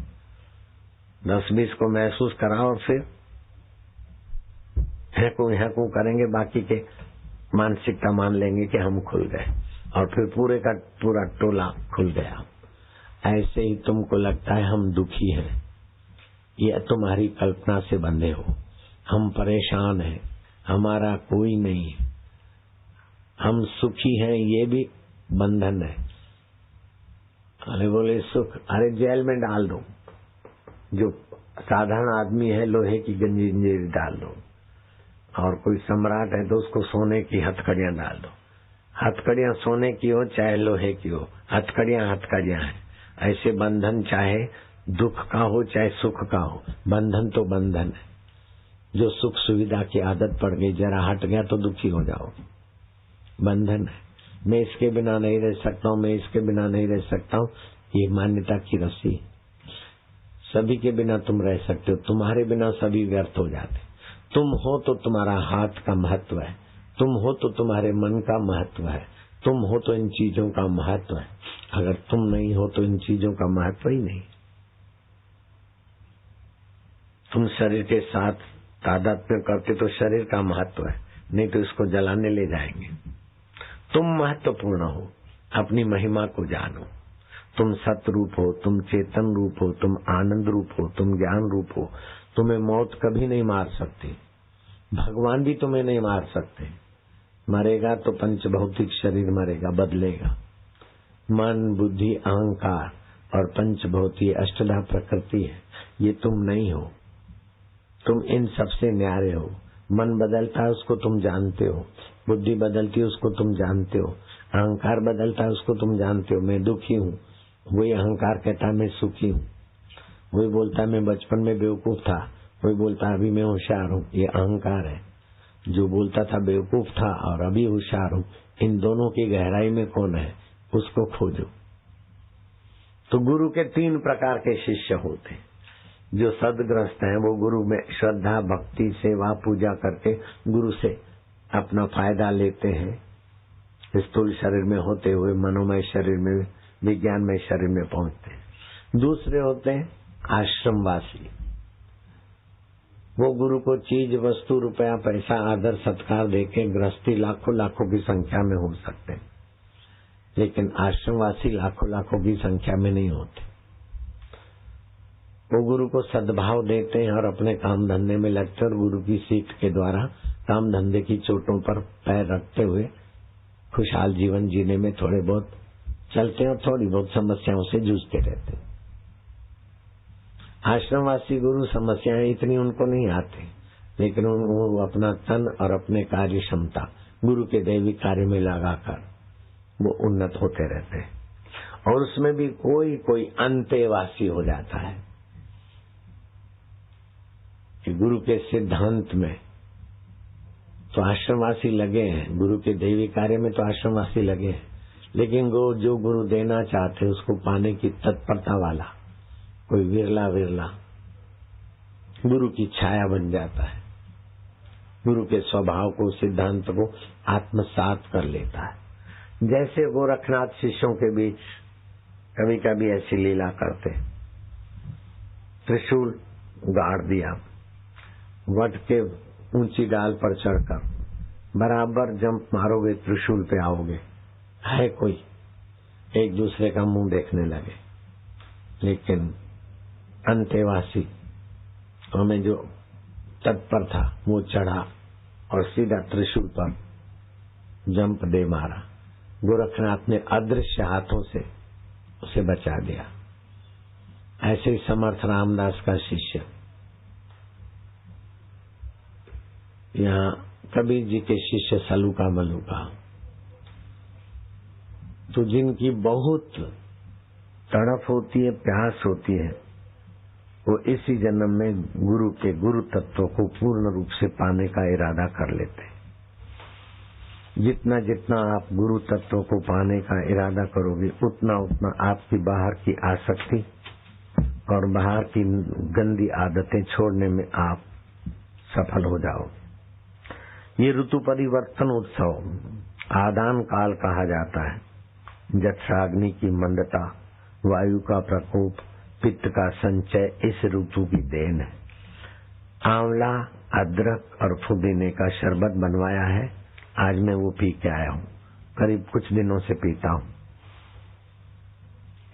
10-20 को महसूस कराओ और फिर हैकू करेंगे, बाकी के मानसिकता मान लेंगे कि हम खुल गए, और फिर पूरे का पूरा टोला खुल गया। ऐसे ही तुमको लगता है हम दुखी हैं, ये तुम्हारी कल्पना से बंधे हो। हम परेशान हैं, हमारा कोई नहीं है। हम सुखी हैं, ये भी बंधन है। अरे बोले सुख, अरे जेल में डाल दो। जो साधारण आदमी है लोहे की जंजीर डाल दो, और कोई सम्राट है तो उसको सोने की हथकड़ियां डाल दो। हथकड़ियां सोने की हो चाहे लोहे की हो, हथकड़ियां हथकड़ियां हैं। ऐसे बंधन चाहे दुख का हो चाहे सुख का हो, बंधन तो बंधन है। जो सुख सुविधा की आदत पड़ गई, जरा हट गया तो दुखी हो जाओ, बंधन है। मैं इसके बिना नहीं रह सकता हूँ, मैं इसके बिना नहीं रह सकता हूँ, ये मान्यता की रस्सी। सभी के बिना तुम रह सकते हो, तुम्हारे बिना सभी व्यर्थ हो जाते। तुम हो तो तुम्हारा हाथ का महत्व है, तुम हो तो तुम्हारे मन का महत्व है, तुम हो तो इन चीजों का महत्व है। अगर तुम नहीं हो तो इन चीजों का महत्व ही नहीं। तुम शरीर के साथ तादात्म्य करते तो शरीर का महत्व है, नहीं तो इसको जलाने ले जाएंगे। तुम महत्वपूर्ण हो, अपनी महिमा को जानो। तुम सतरूप हो, तुम चेतन रूप हो, तुम आनंद रूप हो, तुम ज्ञान रूप हो। तुम्हें मौत कभी नहीं मार सकती, भगवान भी तुम्हें नहीं मार सकते। मरेगा तो पंच भौतिक शरीर मरेगा, बदलेगा। मन, बुद्धि, अहंकार और पंच भौतिक अष्टधा प्रकृति है, ये तुम नहीं हो। तुम इन सबसे न्यारे हो। मन बदलता है, उसको तुम जानते हो। बुद्धि बदलती है, उसको तुम जानते हो। अहंकार बदलता है, उसको तुम जानते हो। मैं दुखी हूँ, वही अहंकार कहता है मैं सुखी हूँ। वही बोलता है मैं बचपन में बेवकूफ था, वही बोलता है अभी मैं होशियार हूँ। ये अहंकार है। जो बोलता था बेवकूफ था और अभी होशियार हूँ, इन दोनों की गहराई में कौन है, उसको खोजो। तो गुरु के 3 प्रकार के शिष्य होते हैं। जो सदग्रस्त हैं वो गुरु में श्रद्धा, भक्ति, सेवा, पूजा करके गुरु से अपना फायदा लेते हैं। स्थूल शरीर में होते हुए मनोमय शरीर में विज्ञानमय शरीर में पहुंचते हैं। दूसरे होते हैं आश्रमवासी। वो गुरु को चीज, वस्तु, रुपया, पैसा, आदर, सत्कार देके गृहस्थी लाखों लाखों की संख्या में हो सकते हैं, लेकिन आश्रमवासी लाखों लाखों की संख्या में नहीं होते। वो गुरु को सद्भाव देते हैं और अपने काम धंधे में लगते और गुरु की सीख के द्वारा काम धंधे की चोटों पर पैर रखते हुए खुशहाल जीवन जीने में थोड़े बहुत चलते हैं और थोड़ी बहुत समस्याओं से जूझते रहते हैं। आश्रमवासी गुरु समस्याएं इतनी उनको नहीं आती, लेकिन वो अपना तन और अपने कार्य क्षमता गुरु के दैविक कार्य में लगाकर वो उन्नत होते रहते हैं, और उसमें भी कोई कोई अंतेवासी हो जाता है कि गुरु के सिद्धांत में तो आश्रमवासी लगे हैं, गुरु के दैवी कार्य में तो आश्रमवासी लगे हैं, लेकिन वो जो गुरु देना चाहते उसको पाने की तत्परता वाला कोई विरला विरला गुरु की छाया बन जाता है, गुरु के स्वभाव को, सिद्धांत को आत्मसात कर लेता है। जैसे गोरखनाथ शिष्यों के बीच कभी कभी ऐसी लीला करते, त्रिशूल गाड़ दिया, वट के ऊंची डाल पर चढ़कर बराबर जंप मारोगे त्रिशूल पे आओगे, है कोई, एक दूसरे का मुंह देखने लगे। लेकिन अंतेवासी हमें जो तत्पर था वो चढ़ा और सीधा त्रिशूल पर जंप दे मारा। गोरखनाथ ने अदृश्य हाथों से उसे बचा दिया। ऐसे ही समर्थ रामदास का शिष्य यहाँ कबीर जी के शिष्य सलूका मलूका, तो जिनकी बहुत तड़प होती है, प्यास होती है, वो इसी जन्म में गुरु के गुरु तत्व को पूर्ण रूप से पाने का इरादा कर लेते हैं। जितना जितना आप गुरु तत्व को पाने का इरादा करोगे, उतना उतना आपकी बाहर की आसक्ति और बाहर की गंदी आदतें छोड़ने में आप सफल हो जाओगे। ये ऋतु परिवर्तन उत्सव आदान काल कहा जाता है। जठराग्नि की मंदता, वायु का प्रकोप, पित्त का संचय इस ऋतु की देन है। आंवला, अदरक और पुदीने का शरबत बनवाया है, आज मैं वो पी के आया हूँ, करीब कुछ दिनों से पीता हूँ।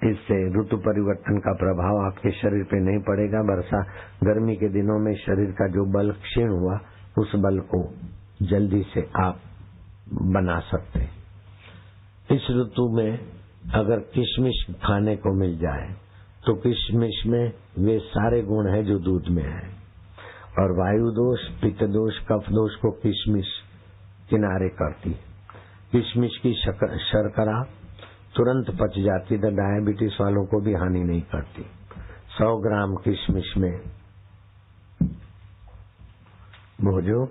इससे ऋतु परिवर्तन का प्रभाव आपके शरीर पे नहीं पड़ेगा। गर्मी के दिनों में शरीर का जो बल क्षीण हुआ, उस बल को जल्दी से आप बना सकते हैं। इस ऋतु में अगर किशमिश खाने को मिल जाए तो किशमिश में वे सारे गुण हैं जो दूध में है, और वायु दोष, पित्त दोष, कफ दोष को किशमिश किनारे करती। किशमिश की शर्करा तुरंत पच जाती, तो डायबिटीज वालों को भी हानि नहीं करती। 100 ग्राम किशमिश में भोजो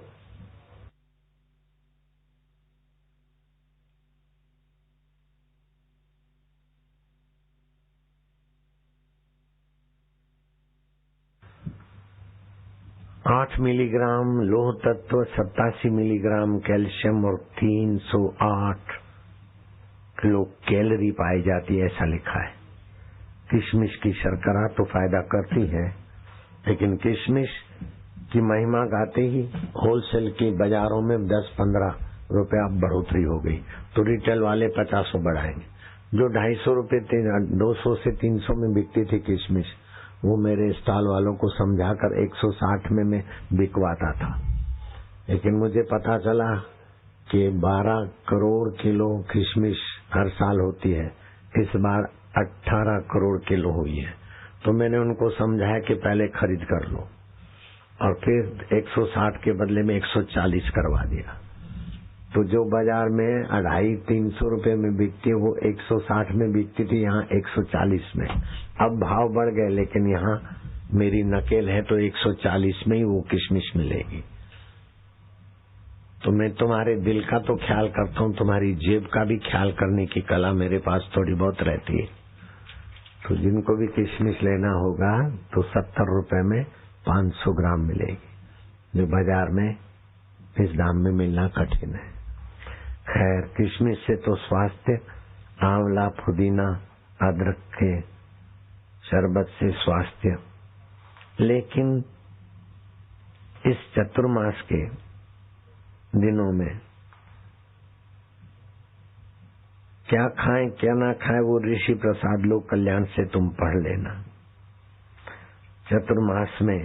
8 मिलीग्राम लोह तत्व, 87 मिलीग्राम कैल्शियम और 308 किलो कैलोरी पाई जाती है, ऐसा लिखा है। किशमिश की शर्करा तो फायदा करती है, लेकिन किशमिश की महिमा गाते ही होलसेल की बाजारों में 10-15 रुपया बढ़ोतरी हो गई, तो रिटेल वाले 50 बढ़ाएंगे। जो 250 रुपए 200 से 300 में बिकती थी किशमिश, वो मेरे स्टॉल वालों को समझाकर 160 में मैं बिकवाता था। लेकिन मुझे पता चला कि 12 करोड़ किलो किशमिश हर साल होती है, इस बार 18 करोड़ किलो हुई है। तो मैंने उनको समझाया कि पहले खरीद कर लो, और फिर 160 के बदले में 140 करवा दिया। तो जो बाजार में 250-300 रुपए में बिकती है, वो 160 में बिकती थी, यहाँ 140 में। अब भाव बढ़ गए, लेकिन यहाँ मेरी नकेल है तो 140 में ही वो किशमिश मिलेगी। तो मैं तुम्हारे दिल का तो ख्याल करता हूँ, तुम्हारी जेब का भी ख्याल करने की कला मेरे पास थोड़ी बहुत रहती है। तो जिनको भी किशमिश लेना होगा तो 70 रुपए में 500 ग्राम मिलेगी, जो बाजार में इस दाम में मिलना कठिन है। खैर, किशमिश से तो स्वास्थ्य, आंवला, पुदीना अदरक के शरबत से स्वास्थ्य, लेकिन इस चतुर्मास के दिनों में क्या खाएं क्या ना खाएं वो ऋषि प्रसाद लोक कल्याण से तुम पढ़ लेना। चतुर्मास में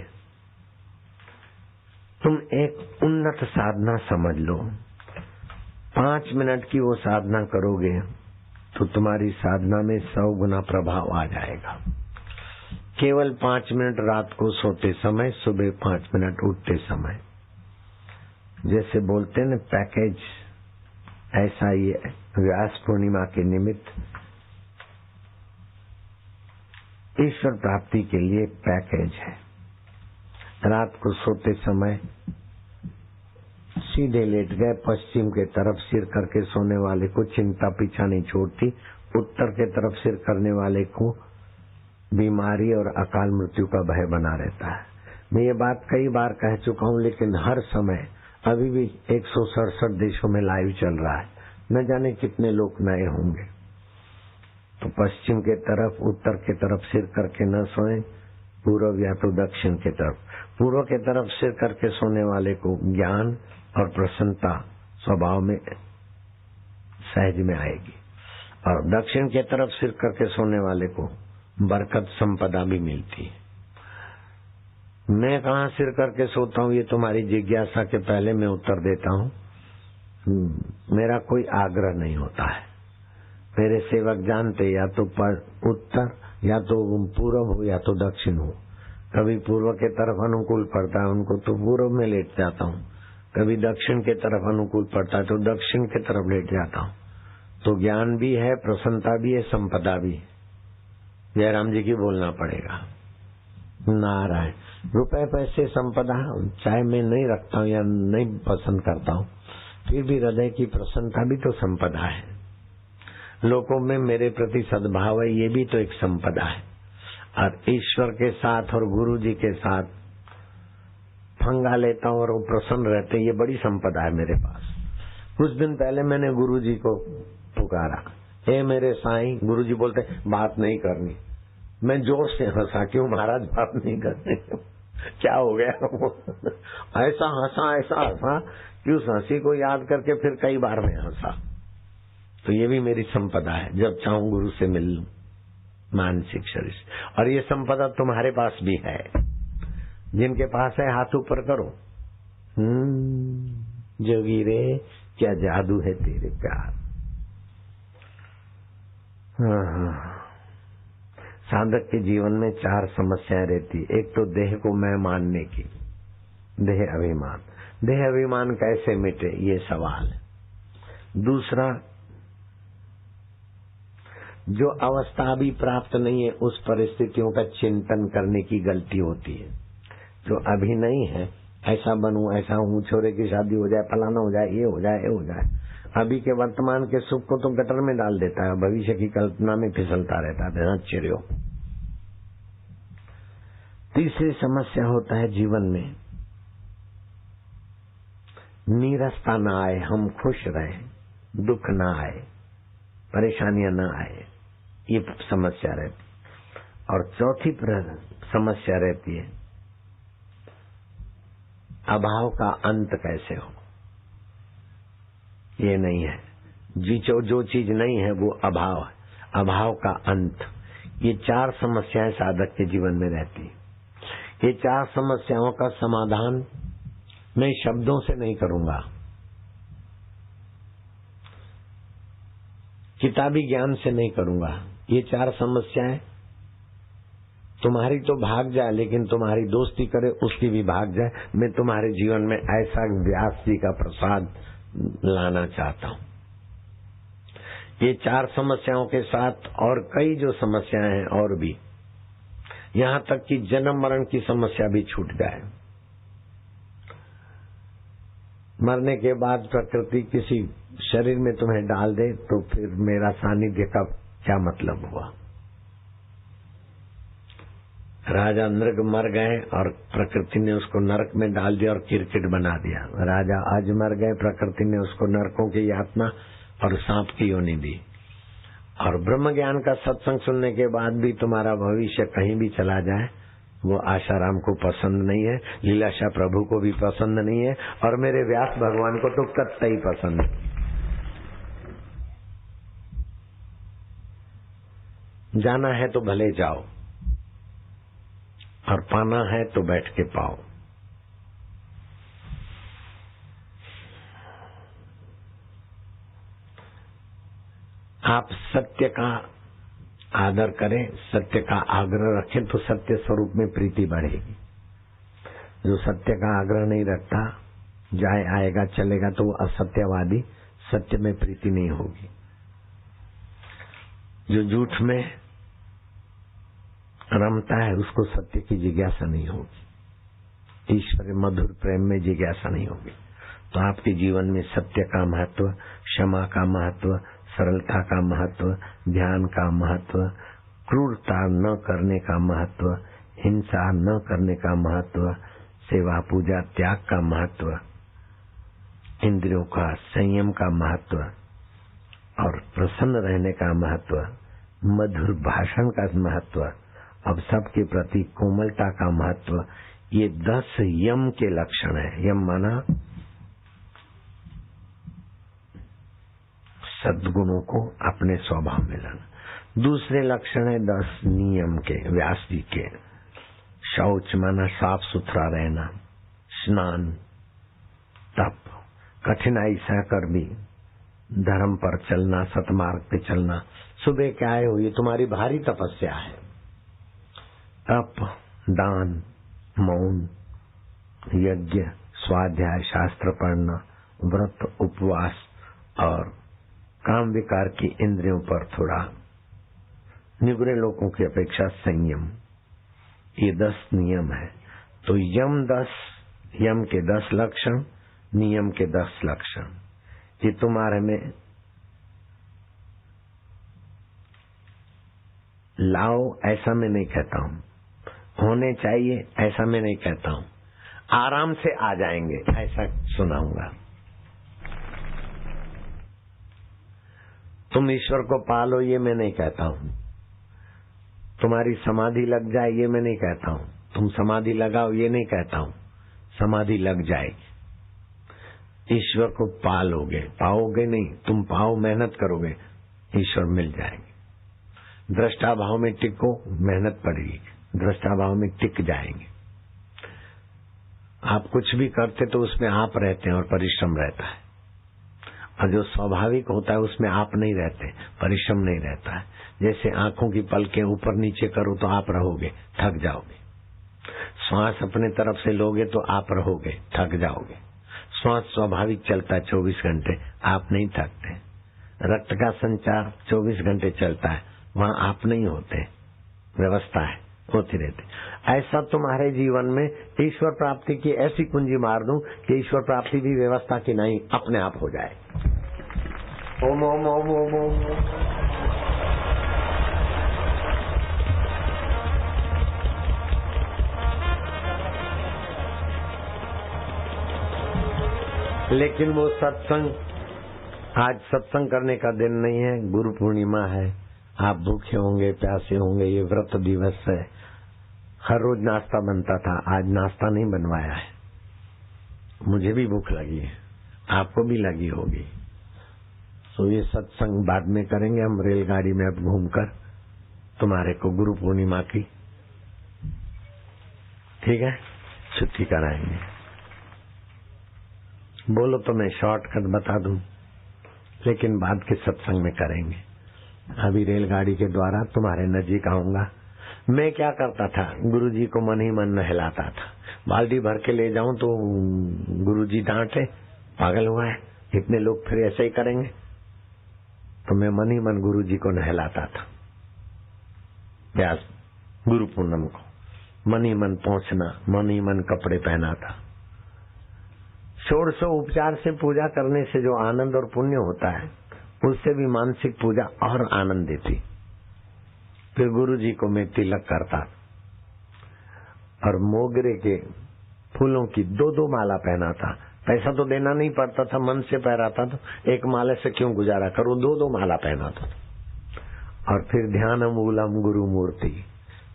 तुम एक उन्नत साधना समझ लो। 5 मिनट की वो साधना करोगे तो तुम्हारी साधना में 100 गुना प्रभाव आ जाएगा। केवल 5 मिनट रात को सोते समय, सुबह 5 मिनट उठते समय। जैसे बोलते न पैकेज, ऐसा ये व्यास पूर्णिमा के निमित्त ईश्वर प्राप्ति के लिए पैकेज है। रात को सोते समय सीधे लेट गए, पश्चिम के तरफ सिर करके सोने वाले को चिंता पीछा नहीं छोड़ती, उत्तर के तरफ सिर करने वाले को बीमारी और अकाल मृत्यु का भय बना रहता है। मैं ये बात कई बार कह चुका हूँ, लेकिन हर समय अभी भी 167 देशों में लाइव चल रहा है, न जाने कितने लोग नए होंगे। तो पश्चिम के तरफ, उत्तर के तरफ सिर करके न सोएं, पूर्व या तो दक्षिण के तरफ। पूर्व के तरफ सिर करके सोने वाले को ज्ञान और प्रसन्नता स्वभाव में सहज में आएगी, और दक्षिण के तरफ सिर करके सोने वाले को बरकत संपदा भी मिलती है। मैं कहाँ सिर करके सोता हूँ ये तुम्हारी जिज्ञासा के पहले मैं उत्तर देता हूँ। मेरा कोई आग्रह नहीं होता है। मेरे सेवक जानते, या तो उत्तर, या तो पूर्व हो, या तो दक्षिण हो। कभी पूर्व के तरफ अनुकूल पड़ता है उनको तो पूर्व में लेट जाता हूँ, कभी दक्षिण के तरफ अनुकूल पड़ता है तो दक्षिण के तरफ लेट जाता हूँ। तो ज्ञान भी है, प्रसन्नता भी है, संपदा भी है। जयराम जी की बोलना पड़ेगा। नारायण। रुपए पैसे संपदा चाहे मैं नहीं रखता हूँ या नहीं पसंद करता हूँ, फिर भी हृदय की प्रसन्नता भी तो संपदा है। लोगों में मेरे प्रति सद्भाव है, ये भी तो एक संपदा है। और ईश्वर के साथ और गुरु जी के साथ फंगा लेता हूँ और वो प्रसन्न रहते, ये बड़ी संपदा है मेरे पास। कुछ दिन पहले मैंने गुरु जी को पुकारा, हे मेरे साईं। गुरु जी बोलते बात नहीं करनी। मैं जोर से हंसा, क्यों महाराज बात नहीं करनी? क्या हो गया? ऐसा हंसा कि उस हंसी को याद करके फिर कई बार मैं हंसा। तो ये भी मेरी संपदा है, जब चाहूं गुरु से मिल लूं, मानसिक शरीर। और ये संपदा तुम्हारे पास भी है। जिनके पास है हाथ ऊपर करो। जोगी रे क्या जादू है तेरे प्यार। साधक के जीवन में 4 समस्याएं रहती। एक तो देह को मैं मानने की, देह अभिमान। देह अभिमान कैसे मिटे, ये सवाल है। दूसरा, जो अवस्था अभी प्राप्त नहीं है उस परिस्थितियों का चिंतन करने की गलती होती है। जो अभी नहीं है, ऐसा बनूं, ऐसा हूं, छोरे की शादी हो जाए, फलाना हो जाए, ये हो जाए, ये हो जाए। अभी के वर्तमान के सुख को तो गटर में डाल देता है, भविष्य की कल्पना में फिसलता रहता है। चिड़ियों। तीसरी समस्या होता है जीवन में नीरसता ना आए, हम खुश रहें, दुख ना आए, परेशानियां ना आए, ये समस्या रहती। और चौथी समस्या रहती है अभाव का अंत कैसे हो। ये नहीं है जो चीज नहीं है वो अभाव है, अभाव का अंत। ये 4 समस्याएं साधक के जीवन में रहती। ये 4 समस्याओं का समाधान मैं शब्दों से नहीं करूंगा, किताबी ज्ञान से नहीं करूंगा। ये 4 समस्याएं तुम्हारी तो भाग जाए, लेकिन तुम्हारी दोस्ती करे उसकी भी भाग जाए। मैं तुम्हारे जीवन में ऐसा व्यास जी का प्रसाद लाना चाहता हूं। ये 4 समस्याओं के साथ और कई जो समस्याएं हैं और भी, यहां तक कि जन्म मरण की समस्या भी छूट जाए। मरने के बाद प्रकृति किसी शरीर में तुम्हें डाल दे तो फिर मेरा सानिध्य का क्या मतलब हुआ। राजा नृग मर गए और प्रकृति ने उसको नरक में डाल दिया और किरकिट बना दिया। राजा आज मर गए, प्रकृति ने उसको नरकों की यातना और सांप की योनि दी। और ब्रह्म ज्ञान का सत्संग सुनने के बाद भी तुम्हारा भविष्य कहीं भी चला जाए, वो आशाराम को पसंद नहीं है, लीलाशाह प्रभु को भी पसंद नहीं है, और मेरे व्यास भगवान को तो कतई पसंद नहीं। जाना है तो भले जाओ, और पाना है तो बैठ के पाओ। आप सत्य का आदर करें, सत्य का आग्रह रखें तो सत्य स्वरूप में प्रीति बढ़ेगी। जो सत्य का आग्रह नहीं रखता, जाए आएगा चलेगा, तो वो असत्यवादी, सत्य में प्रीति नहीं होगी। जो झूठ में रमता है उसको सत्य की जिज्ञासा नहीं होगी, ईश्वर मधुर प्रेम में जिज्ञासा नहीं होगी। तो आपके जीवन में सत्य का महत्व, क्षमा का महत्व, सरलता का महत्व, ध्यान का महत्व, क्रूरता न करने का महत्व, हिंसा न करने का महत्व, सेवा पूजा त्याग का महत्व, इंद्रियों का संयम का महत्व और प्रसन्न रहने का महत्व, मधुर भाषण का महत्व, अब सबके प्रति कोमलता का महत्व, ये 10 यम के लक्षण है। यम माना सद्गुणों को अपने स्वभाव में लाना। दूसरे लक्षण है 10 नियम के, व्यास जी के। शौच माना साफ सुथरा रहना, स्नान, तप, कठिनाई सहकर भी धर्म पर चलना, सतमार्ग पे चलना। सुबह क्या आए हो, ये तुम्हारी भारी तपस्या है। तप, दान, मौन, यज्ञ, स्वाध्याय, शास्त्र पढ़ना, व्रत, उपवास और काम विकार की इंद्रियों पर थोड़ा निगुरे लोगों की अपेक्षा संयम, ये 10 नियम है। तो यम के 10 लक्षण, नियम के 10 लक्षण, ये तुम्हारे में लाओ, ऐसा मैं नहीं कहता हूं। होने चाहिए ऐसा मैं नहीं कहता हूं। आराम से आ जाएंगे ऐसा सुनाऊंगा। तुम ईश्वर को पालो ये मैं नहीं कहता हूं। तुम्हारी समाधि लग जाए ये मैं नहीं कहता हूं। तुम समाधि लगाओ ये नहीं कहता हूं। समाधि लग जाएगी। ईश्वर को पालोगे, पाओगे नहीं, तुम पाओ, मेहनत करोगे, ईश्वर मिल जाएंगे। दृष्टा भाव में टिको, मेहनत पड़ेगी, दृष्टा भाव में टिक जाएंगे। आप कुछ भी करते तो उसमें आप रहते हैं और परिश्रम रहता है, और जो स्वाभाविक होता है उसमें आप नहीं रहते, परिश्रम नहीं रहता है। जैसे आंखों की पलकें ऊपर नीचे करो तो आप रहोगे, थक जाओगे। श्वास अपने तरफ से लोगे तो आप रहोगे, थक जाओगे। श्वास स्वाभाविक चलता है 24 घंटे, आप नहीं थकते। रक्त का संचार 24 घंटे चलता है, वहां आप नहीं होते, व्यवस्था है, होती रहती। ऐसा तुम्हारे जीवन में ईश्वर प्राप्ति की ऐसी कुंजी मार दूं कि ईश्वर प्राप्ति भी व्यवस्था की नहीं, अपने आप हो जाए। ओम ओम ओम ओम ओम। लेकिन वो सत्संग, आज सत्संग करने का दिन नहीं है, गुरु पूर्णिमा है। आप भूखे होंगे, प्यासे होंगे, ये व्रत दिवस है। हर रोज नाश्ता बनता था, आज नाश्ता नहीं बनवाया है। मुझे भी भूख लगी है, आपको भी लगी होगी। तो ये सत्संग बाद में करेंगे हम, रेलगाड़ी में अब घूमकर तुम्हारे को गुरु पूर्णिमा की, ठीक है, छुट्टी कराएंगे। बोलो तो मैं शॉर्टकट बता दूं, लेकिन बाद के सत्संग में करेंगे। अभी रेलगाड़ी के द्वारा तुम्हारे नजीक आऊंगा। मैं क्या करता था, गुरुजी को मन ही मन नहलाता था। बाल्टी भर के ले जाऊं तो गुरुजी डांटे, पागल हुआ है, इतने लोग फिर ऐसे ही करेंगे। तो मैं मन ही मन गुरुजी को नहलाता था। व्यास गुरु पूर्णिमा को मन ही मन पहुंचना, मन ही मन कपड़े पहना था। षोडश उपचार से पूजा करने से जो आनंद और पुण्य होता है, उससे भी मानसिक पूजा और आनंद देती। फिर गुरुजी को मैं तिलक करता और मोगरे के फूलों की 2-2 माला पहनाता। पैसा तो देना नहीं पड़ता था, मन से पहनाता तो एक माला से क्यों गुजारा करूं, 2-2 माला पहनाता था। और फिर ध्यान मूलम गुरु मूर्ति,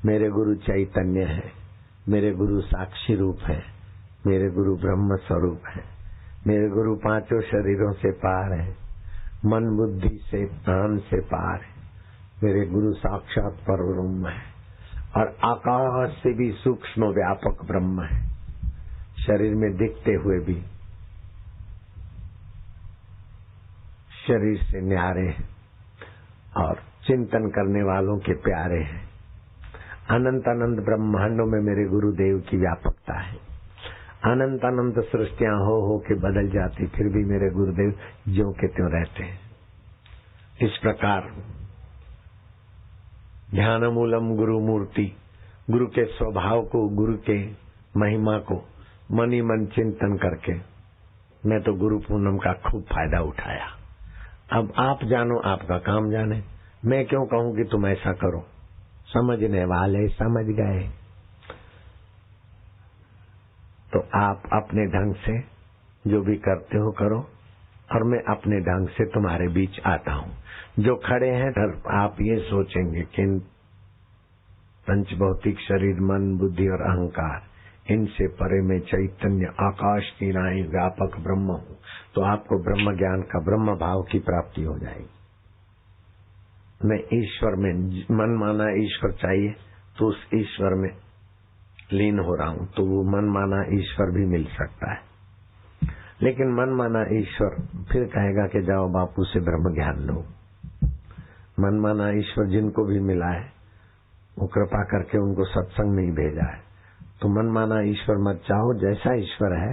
मेरे गुरु चैतन्य है, मेरे गुरु साक्षी रूप है, मेरे गुरु ब्रह्म स्वरूप है, मेरे गुरु पांचों शरीरों से पार है, मन बुद्धि से प्राण से पार है, मेरे गुरु साक्षात परब्रह्म है और आकाश से भी सूक्ष्म व्यापक ब्रह्म है, शरीर में दिखते हुए भी शरीर से न्यारे हैं और चिंतन करने वालों के प्यारे हैं। अनंत अनंत ब्रह्मांडों में मेरे गुरुदेव की व्यापकता है। अनंत अनंत सृष्टियां हो के बदल जाती, फिर भी मेरे गुरुदेव ज्यों के त्यों रहते हैं। इस प्रकार ध्यान मूलम गुरु मूर्ति, गुरु के स्वभाव को, गुरु के महिमा को मन ही मन चिंतन करके मैं तो गुरु पूनम का खूब फायदा उठाया। अब आप जानो, आपका काम जाने, मैं क्यों कहूं कि तुम ऐसा करो। समझने वाले समझ गए, तो आप अपने ढंग से जो भी करते हो करो और मैं अपने ढंग से तुम्हारे बीच आता हूं। जो खड़े हैं आप ये सोचेंगे कि पंच भौतिक शरीर, मन, बुद्धि और अहंकार, इनसे परे में चैतन्य आकाश की नाई व्यापक ब्रह्म हूं, तो आपको ब्रह्म ज्ञान का, ब्रह्म भाव की प्राप्ति हो जाएगी। मैं ईश्वर में, मन माना ईश्वर चाहिए तो उस ईश्वर में लीन हो रहा हूं, तो वो मन माना ईश्वर भी मिल सकता है। लेकिन मन माना ईश्वर फिर कहेगा कि जाओ बापू से ब्रह्म ज्ञान लो। मन माना ईश्वर जिनको भी मिला है वो कृपा करके उनको सत्संग नहीं भेजा है, तो मन माना ईश्वर मत चाहो, जैसा ईश्वर है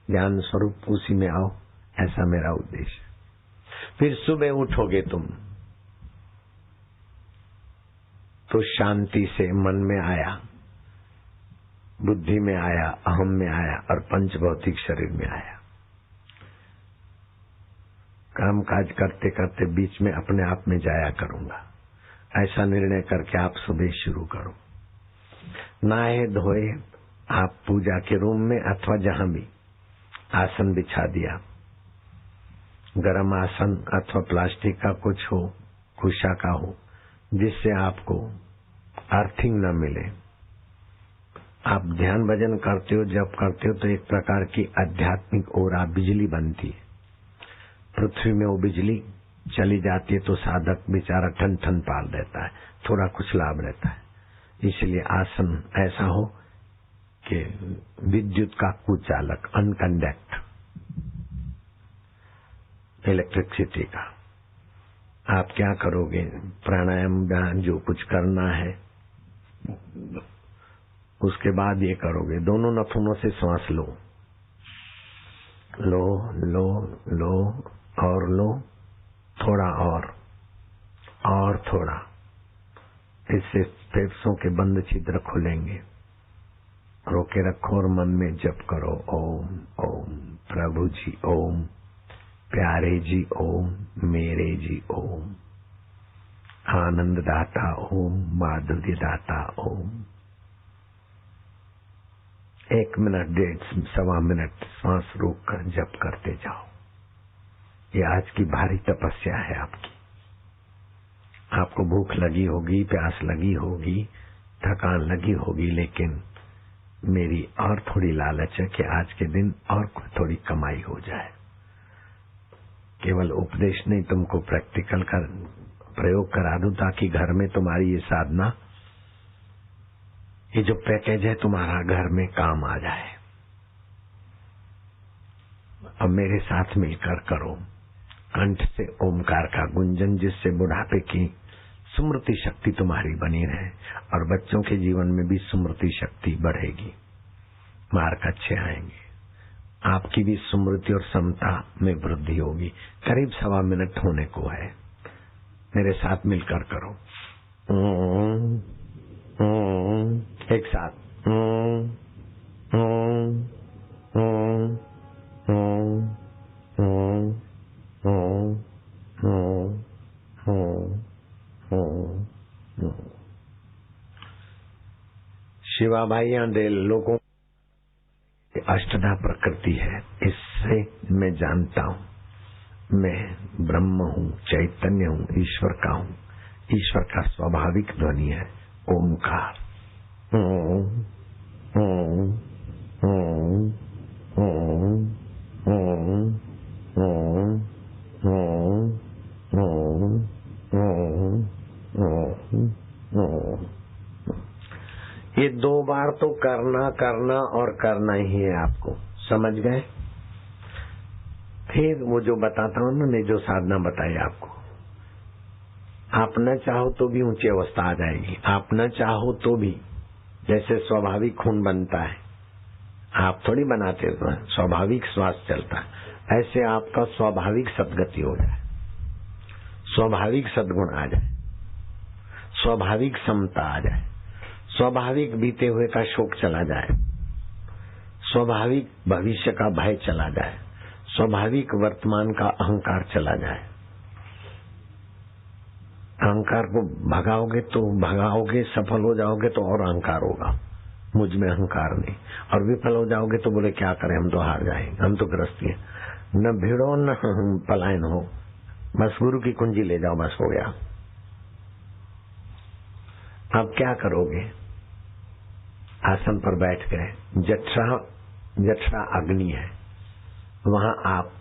ज्ञान स्वरूप उसी में आओ, ऐसा मेरा उद्देश्य। फिर सुबह उठोगे तुम तो शांति से मन में आया, बुद्धि में आया, अहम में आया और पंच भौतिक शरीर में आया। काम काज करते करते बीच में अपने आप में जाया करूंगा, ऐसा निर्णय करके आप सुबह शुरू करो। नहाए धोए आप पूजा के रूम में अथवा जहां भी आसन बिछा दिया, गरम आसन अथवा प्लास्टिक का कुछ हो, कुशा का हो, जिससे आपको अर्थिंग न मिले। आप ध्यान भजन करते हो, जब करते हो तो एक प्रकार की आध्यात्मिक ओरा बिजली बनती है। पृथ्वी में वो बिजली चली जाती है तो साधक बेचारा ठन ठन पाल देता है, थोड़ा कुछ लाभ रहता है। इसलिए आसन ऐसा हो कि विद्युत का कुचालक, अनकंडक्ट, इलेक्ट्रिसिटी का। आप क्या करोगे, प्राणायाम ध्यान जो कुछ करना है उसके बाद ये करोगे, दोनों नथुनों से सांस लो, लो लो लो और लो, थोड़ा और थोड़ा। इससे फेफड़ों के बंद छिद्र खुलेंगे। रोके रखो और मन में जप करो, ओम ओम प्रभु जी ओम, प्यारे जी ओम, मेरे जी ओम, आनंद दाता ओम, माधुर्य दाता ओम। 1 मिनट, 1.5 सवा मिनट सांस रोक कर जप करते जाओ। ये आज की भारी तपस्या है आपकी। आपको भूख लगी होगी, प्यास लगी होगी, थकान लगी होगी, लेकिन मेरी और थोड़ी लालच है कि आज के दिन और थोड़ी कमाई हो जाए। केवल उपदेश नहीं, तुमको प्रैक्टिकल कर प्रयोग करा दूं ताकि घर में तुम्हारी ये साधना, ये जो पैकेज है तुम्हारा घर में काम आ जाए। अब मेरे साथ मिलकर करो, कंठ से ओमकार का गुंजन, जिससे बुढ़ापे की स्मृति शक्ति तुम्हारी बनी रहे और बच्चों के जीवन में भी स्मृति शक्ति बढ़ेगी, मार्क अच्छे आएंगे, आपकी भी स्मृति और समता में वृद्धि होगी। करीब 1.25 मिनट होने को है, मेरे साथ मिलकर करो। एक साथ शिवा भाई अंडेल लोगों की अष्टधा प्रकृति है, इससे मैं जानता हूँ मैं ब्रह्म हूँ, चैतन्य हूँ, ईश्वर का हूँ। ईश्वर का स्वाभाविक ध्वनि है ओमकार। ओम ओम ओम ओम ओम ओम ओम ओम ओम ओम। ये 2 बार तो करना और करना ही है, आपको समझ गए। फिर वो जो बताता हूँ ना, जो साधना बताई आपको, आप न चाहो तो भी ऊंची अवस्था आ जाएगी, आप न चाहो तो भी, जैसे स्वाभाविक खून बनता है, आप थोड़ी बनाते हो, स्वाभाविक श्वास चलता है, ऐसे आपका स्वाभाविक सदगति हो जाए, स्वाभाविक सद्गुण आ जाए, स्वाभाविक समता आ जाए, स्वाभाविक बीते हुए का शोक चला जाए, स्वाभाविक भविष्य का भय चला जाए, स्वाभाविक वर्तमान का अहंकार चला जाए। अहंकार को भगाओगे सफल हो जाओगे तो और अहंकार होगा, मुझ में अहंकार नहीं। और विफल हो जाओगे तो बोले क्या करें, हम तो हार जाएंगे, हम तो ग्रस्ती हैं। न भिड़ो न पलायन हो, बस गुरु की कुंजी ले जाओ, बस हो गया। अब क्या करोगे? आसन पर बैठ गए, जठरा अग्नि है, वहां आप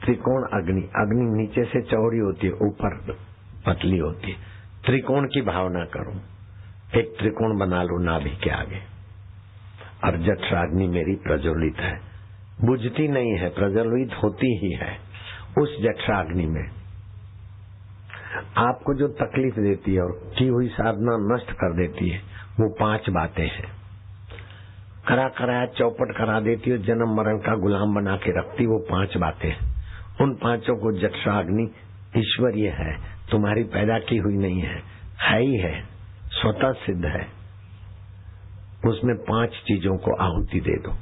त्रिकोण अग्नि नीचे से चौड़ी होती है, ऊपर पतली होती है, त्रिकोण की भावना करो, एक त्रिकोण बना लो नाभि के आगे, और जठराग्नि मेरी प्रज्वलित है, बुझती नहीं है, प्रज्वलित होती ही है। उस जठराग्नि में आपको जो तकलीफ देती है और की हुई साधना नष्ट कर देती है, वो 5 बातें हैं। कराया चौपट करा देती है, जन्म मरण का गुलाम बना के रखती, वो 5 बातें हैं। उन 5 को जठराग्नि ईश्वरीय है, तुम्हारी पैदा की हुई नहीं है ही है, स्वतः सिद्ध है। उसमें 5 चीजों को आहुति दे दो।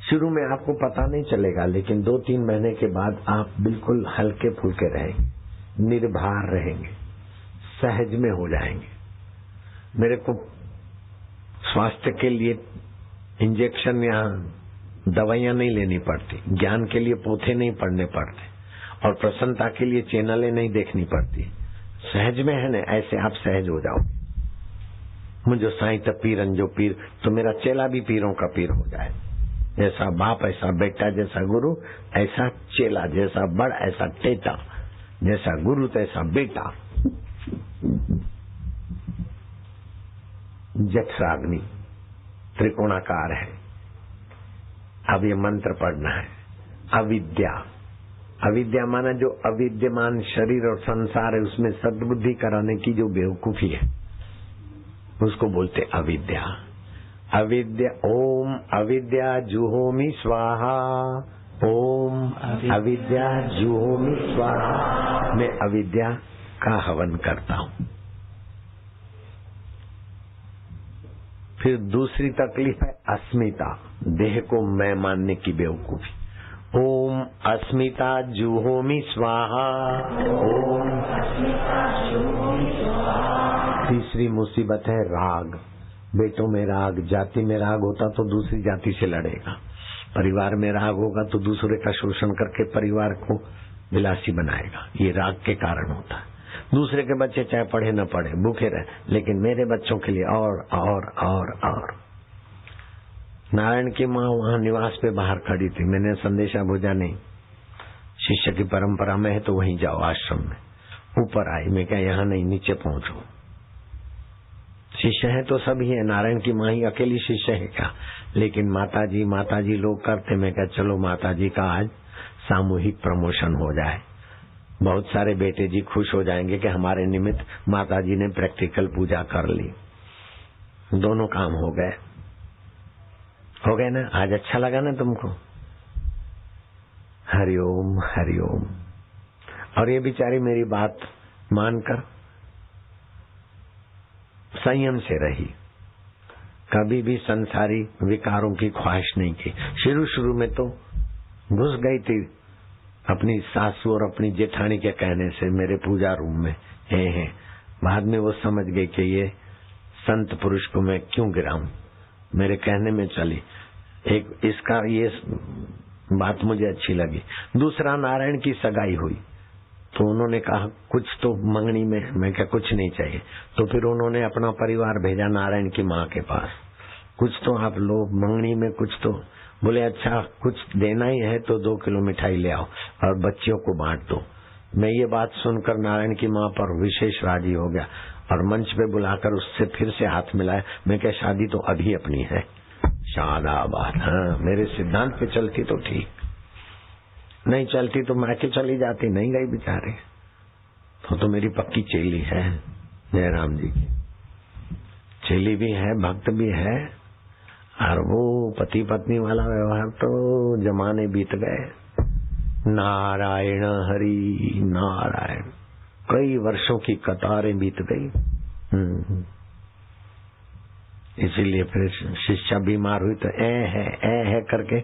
शुरू में आपको पता नहीं चलेगा, लेकिन 2-3 महीने के बाद आप बिल्कुल हल्के फुल्के रहेंगे, निर्भर रहेंगे, सहज में हो जाएंगे। मेरे को स्वास्थ्य के लिए इंजेक्शन या दवाइयां नहीं लेनी पड़ती, ज्ञान के लिए पोथे नहीं पढ़ने पड़ते, और प्रसन्नता के लिए चैनलें नहीं देखनी पड़ती। सहज में है ना, ऐसे आप सहज हो जाओ। मुझे साईं त पीरन जो पीर, तो मेरा चेला भी पीरों का पीर हो जाए। जैसा बाप ऐसा बेटा, जैसा गुरु ऐसा चेला, जैसा बड़ ऐसा टेटा, जैसा गुरु तैसा बेटा। जठराग्नि त्रिकोणाकार है। अब ये मंत्र पढ़ना है। अविद्या माना जो अविद्यमान शरीर और संसार है, उसमें सद्बुद्धि कराने की जो बेवकूफी है, उसको बोलते अविद्या। ओम अविद्या जुहोमि स्वाहा, ओम अविद्या जुहोमि स्वाहा। मैं अविद्या का हवन करता हूँ। फिर दूसरी तकलीफ है अस्मिता, देह को मैं मानने की बेवकूफी। ओम अस्मिता जुहोमि स्वाहा, ओम अस्मिता जुहोमि स्वाहा। तीसरी मुसीबत है राग। बेटों में राग, जाति में राग होता तो दूसरी जाति से लड़ेगा, परिवार में राग होगा तो दूसरे का शोषण करके परिवार को विलासी बनाएगा। ये राग के कारण होता है। दूसरे के बच्चे चाहे पढ़े न पढ़े, भूखे रहे, लेकिन मेरे बच्चों के लिए और। नारायण की माँ वहाँ निवास पे बाहर खड़ी थी, मैंने संदेशा भेजा, नहीं शिष्य की परंपरा में है तो वहीं जाओ आश्रम में। ऊपर आई, मैं क्या यहाँ नहीं, नीचे पहुंचो। शिष्य है तो सभी है, नारायण की माँ ही अकेली शिष्य है क्या? लेकिन माताजी लोग करते। मैं क्या चलो माताजी का आज सामूहिक प्रमोशन हो जाए, बहुत सारे बेटे जी खुश हो जाएंगे कि हमारे निमित्त माताजी ने प्रैक्टिकल पूजा कर ली। दोनों काम हो गए ना? आज अच्छा लगा ना तुमको? हरिओम हरिओम। और ये बेचारी मेरी बात मानकर संयम से रही, कभी भी संसारी विकारों की ख्वाहिश नहीं की। शुरू में तो घुस गई थी अपनी सासू और अपनी जेठानी के कहने से मेरे पूजा रूम में हैं। बाद में वो समझ गई कि ये संत पुरुष को मैं क्यों गिराऊं, मेरे कहने में चली। एक इसका ये बात मुझे अच्छी लगी। दूसरा, नारायण की सगाई हुई तो उन्होंने कहा कुछ तो मंगनी में, मैं क्या कुछ नहीं चाहिए। तो फिर उन्होंने अपना परिवार भेजा नारायण की माँ के पास, कुछ तो आप लो मंगनी में, कुछ तो। बोले अच्छा कुछ देना ही है तो 2 किलो मिठाई ले आओ और बच्चियों को बांट दो। मैं ये बात सुनकर नारायण की माँ पर विशेष राजी हो गया और मंच पे बुलाकर उससे फिर से हाथ मिलाया। मैं क्या शादी तो अभी अपनी है, शादाबाद। हाँ, मेरे सिद्धांत पे चलती तो ठीक, नहीं चलती तो मैं के चली जाती, नहीं गई बेचारे। तो मेरी पक्की चेली है जयराम जी की, चेली भी है, भक्त भी है। और वो पति पत्नी वाला व्यवहार तो जमाने बीत गए। नारायण हरि नारायण, कई वर्षों की कतारें बीत गई। इसीलिए फिर शिष्या बीमार हुई तो ए है करके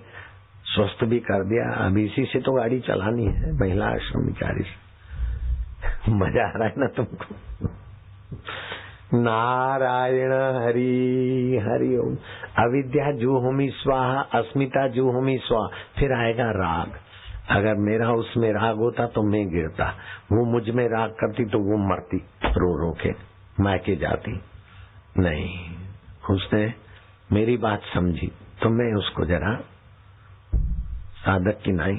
स्वस्थ भी कर दिया। अब इसी से तो गाड़ी चलानी है, महिला आश्रम बिचारी से। मजा आ रहा है ना तुमको? नारायण हरि हरि ओम। अविद्या जूहोमी स्वाहा, अस्मिता जूहोमी स्वाहा। फिर आएगा राग। अगर मेरा उसमें राग होता तो मैं गिरता, वो मुझ में राग करती तो वो मरती रो रो के, मायके जाती। नहीं, उसने मेरी बात समझी तो मैं उसको जरा साधक की नाई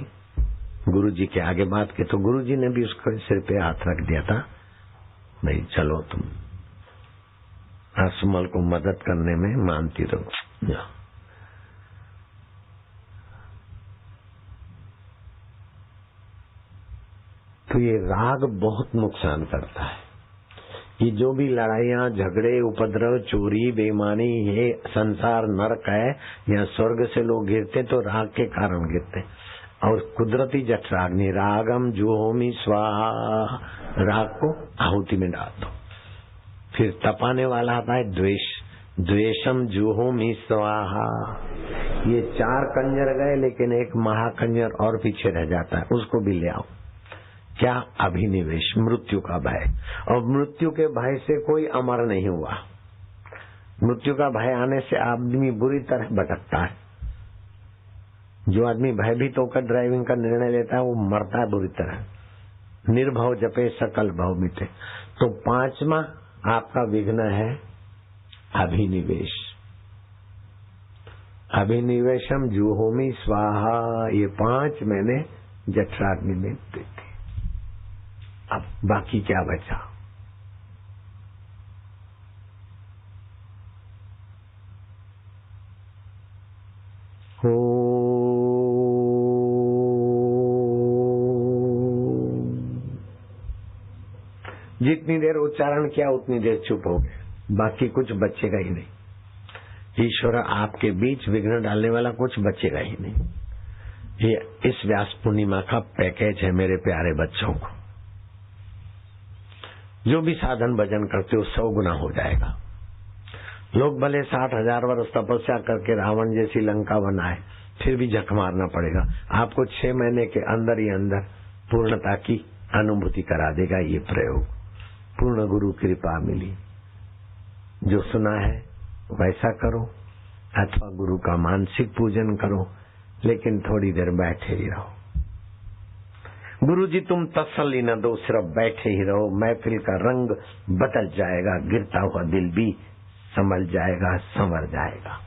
गुरु जी के आगे बात की, तो गुरु जी ने भी उसको सिर पे हाथ रख दिया था, भाई चलो तुम सुमल को मदद करने में मानती रहो। तो ये राग बहुत नुकसान करता है। ये जो भी लड़ाइयाँ झगड़े उपद्रव चोरी बेईमानी, ये संसार नरक है। यहाँ स्वर्ग से लोग गिरते तो राग के कारण गिरते। और कुदरती जठराग्नि रागम जुहोमी स्वाहा, राग को आहुति में डाल दो। फिर तपाने वाला आता है द्वेष, द्वेषम जुहोमी स्वाहा। ये 4 कंजर गए लेकिन एक महाकंजर और पीछे रह जाता है, उसको भी ले आओ। क्या? अभिनिवेश, मृत्यु का भय। और मृत्यु के भय से कोई अमर नहीं हुआ। मृत्यु का भय आने से आदमी बुरी तरह भटकता है। जो आदमी भयभीत होकर ड्राइविंग का निर्णय लेता है वो मरता है बुरी तरह। निर्भव जपे सकल भव मिटे। तो 5वां आपका विघ्न है अभिनिवेश। अभिनिवेशम जुहोमी स्वाहा, ये 5 मैंने जठराग्नि में दे दी। अब बाकी क्या बचा? हो जितनी देर उच्चारण किया उतनी देर चुप हो गए, बाकी कुछ बचेगा ही नहीं। ईश्वर आपके बीच विघ्न डालने वाला कुछ बचेगा ही नहीं। ये इस व्यास पूर्णिमा का पैकेज है मेरे प्यारे बच्चों को। जो भी साधन भजन करते हो 100 गुना हो जाएगा। लोग भले 60,000 वर्ष तपस्या करके रावण जैसी लंका बनाए, फिर भी झक मारना पड़ेगा। आपको 6 महीने के अंदर ही अंदर पूर्णता की अनुभूति करा देगा ये प्रयोग। पूर्ण गुरु कृपा मिली। जो सुना है वैसा करो, अथवा गुरु का मानसिक पूजन करो, लेकिन थोड़ी देर बैठे ही रहो। गुरु जी तुम तसल्ली न दो, सिर्फ बैठे ही रहो। महफिल का रंग बदल जाएगा, गिरता हुआ दिल भी संभल जाएगा, संवर जाएगा।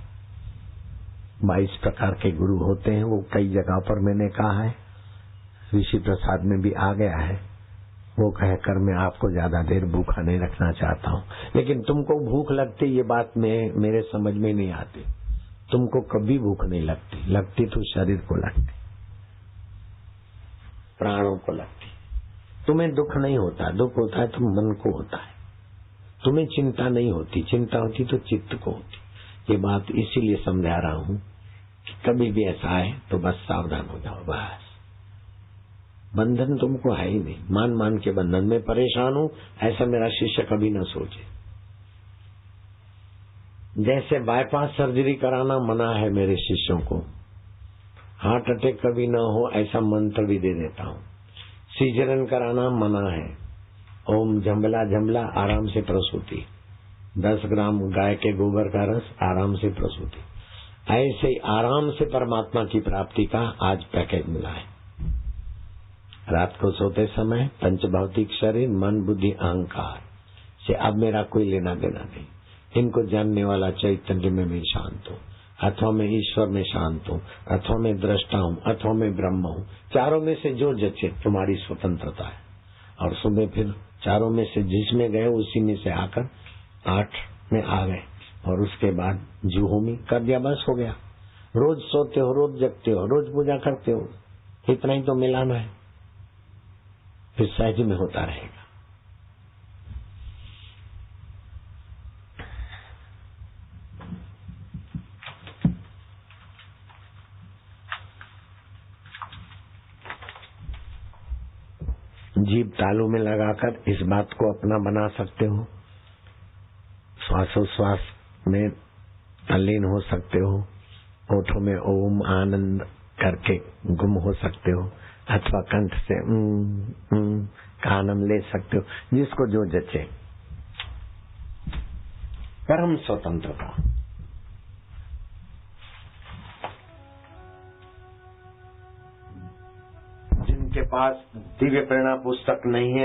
22 प्रकार के गुरु होते हैं, वो कई जगह पर मैंने कहा है, ऋषि प्रसाद में भी आ गया है। वो कहकर मैं आपको ज्यादा देर भूखा नहीं रखना चाहता हूँ, लेकिन तुमको भूख लगती ये बात में मेरे समझ में नहीं आती। तुमको कभी भूख नहीं लगती, लगती तो शरीर को लगती, प्राणों को लगती। तुम्हें दुख नहीं होता, दुख होता है तो मन को होता है। तुम्हें चिंता नहीं होती, चिंता होती तो चित्त को होती। ये बात इसीलिए समझा रहा हूँ कि कभी भी ऐसा आए तो बस सावधान हो जाओ। बस बंधन तुमको है ही नहीं, मान मान के बंधन में परेशान हूँ ऐसा मेरा शिष्य कभी ना सोचे। जैसे बाईपास सर्जरी कराना मना है मेरे शिष्यों को, हार्ट अटैक कभी ना हो ऐसा मंत्र भी दे देता हूँ। सीजरन कराना मना है। ओम झंबला झंबला आराम से प्रसूति, 10 ग्राम गाय के गोबर का रस आराम से प्रसूति। ऐसे आराम से परमात्मा की प्राप्ति का आज पैकेज मिला है। रात को सोते समय पंच भौतिक शरीर, मन, बुद्धि, अहंकार से अब मेरा कोई लेना देना नहीं। इनको जानने वाला चैतन्य में मैं शांत हूँ, अथवा मैं ईश्वर में शांत हूँ, अथवा मैं दृष्टा हूँ, अथवा मैं ब्रह्म हूँ। चारों में से जो जचे तुम्हारी स्वतंत्रता है। और सुबह फिर चारों में से जिसमें गए उसी में से आकर 8 में आ गए और उसके बाद जुहोमी कर दिया, बस हो गया। रोज सोते हो, रोज जगते हो, रोज पूजा करते हो, इतना ही तो मिलाना है, फिर सहज में होता रहेगा। जीभ तालू में लगाकर इस बात को अपना बना सकते हो, श्वासोश्वास में तल्लीन हो सकते हो, होठों में ओम आनंद करके गुम हो सकते हो, अथवा कंठ से का आनंद ले सकते हो, जिसको जो जचे। परम स्वतंत्रता। जिनके पास दिव्य प्रेरणा पुस्तक नहीं है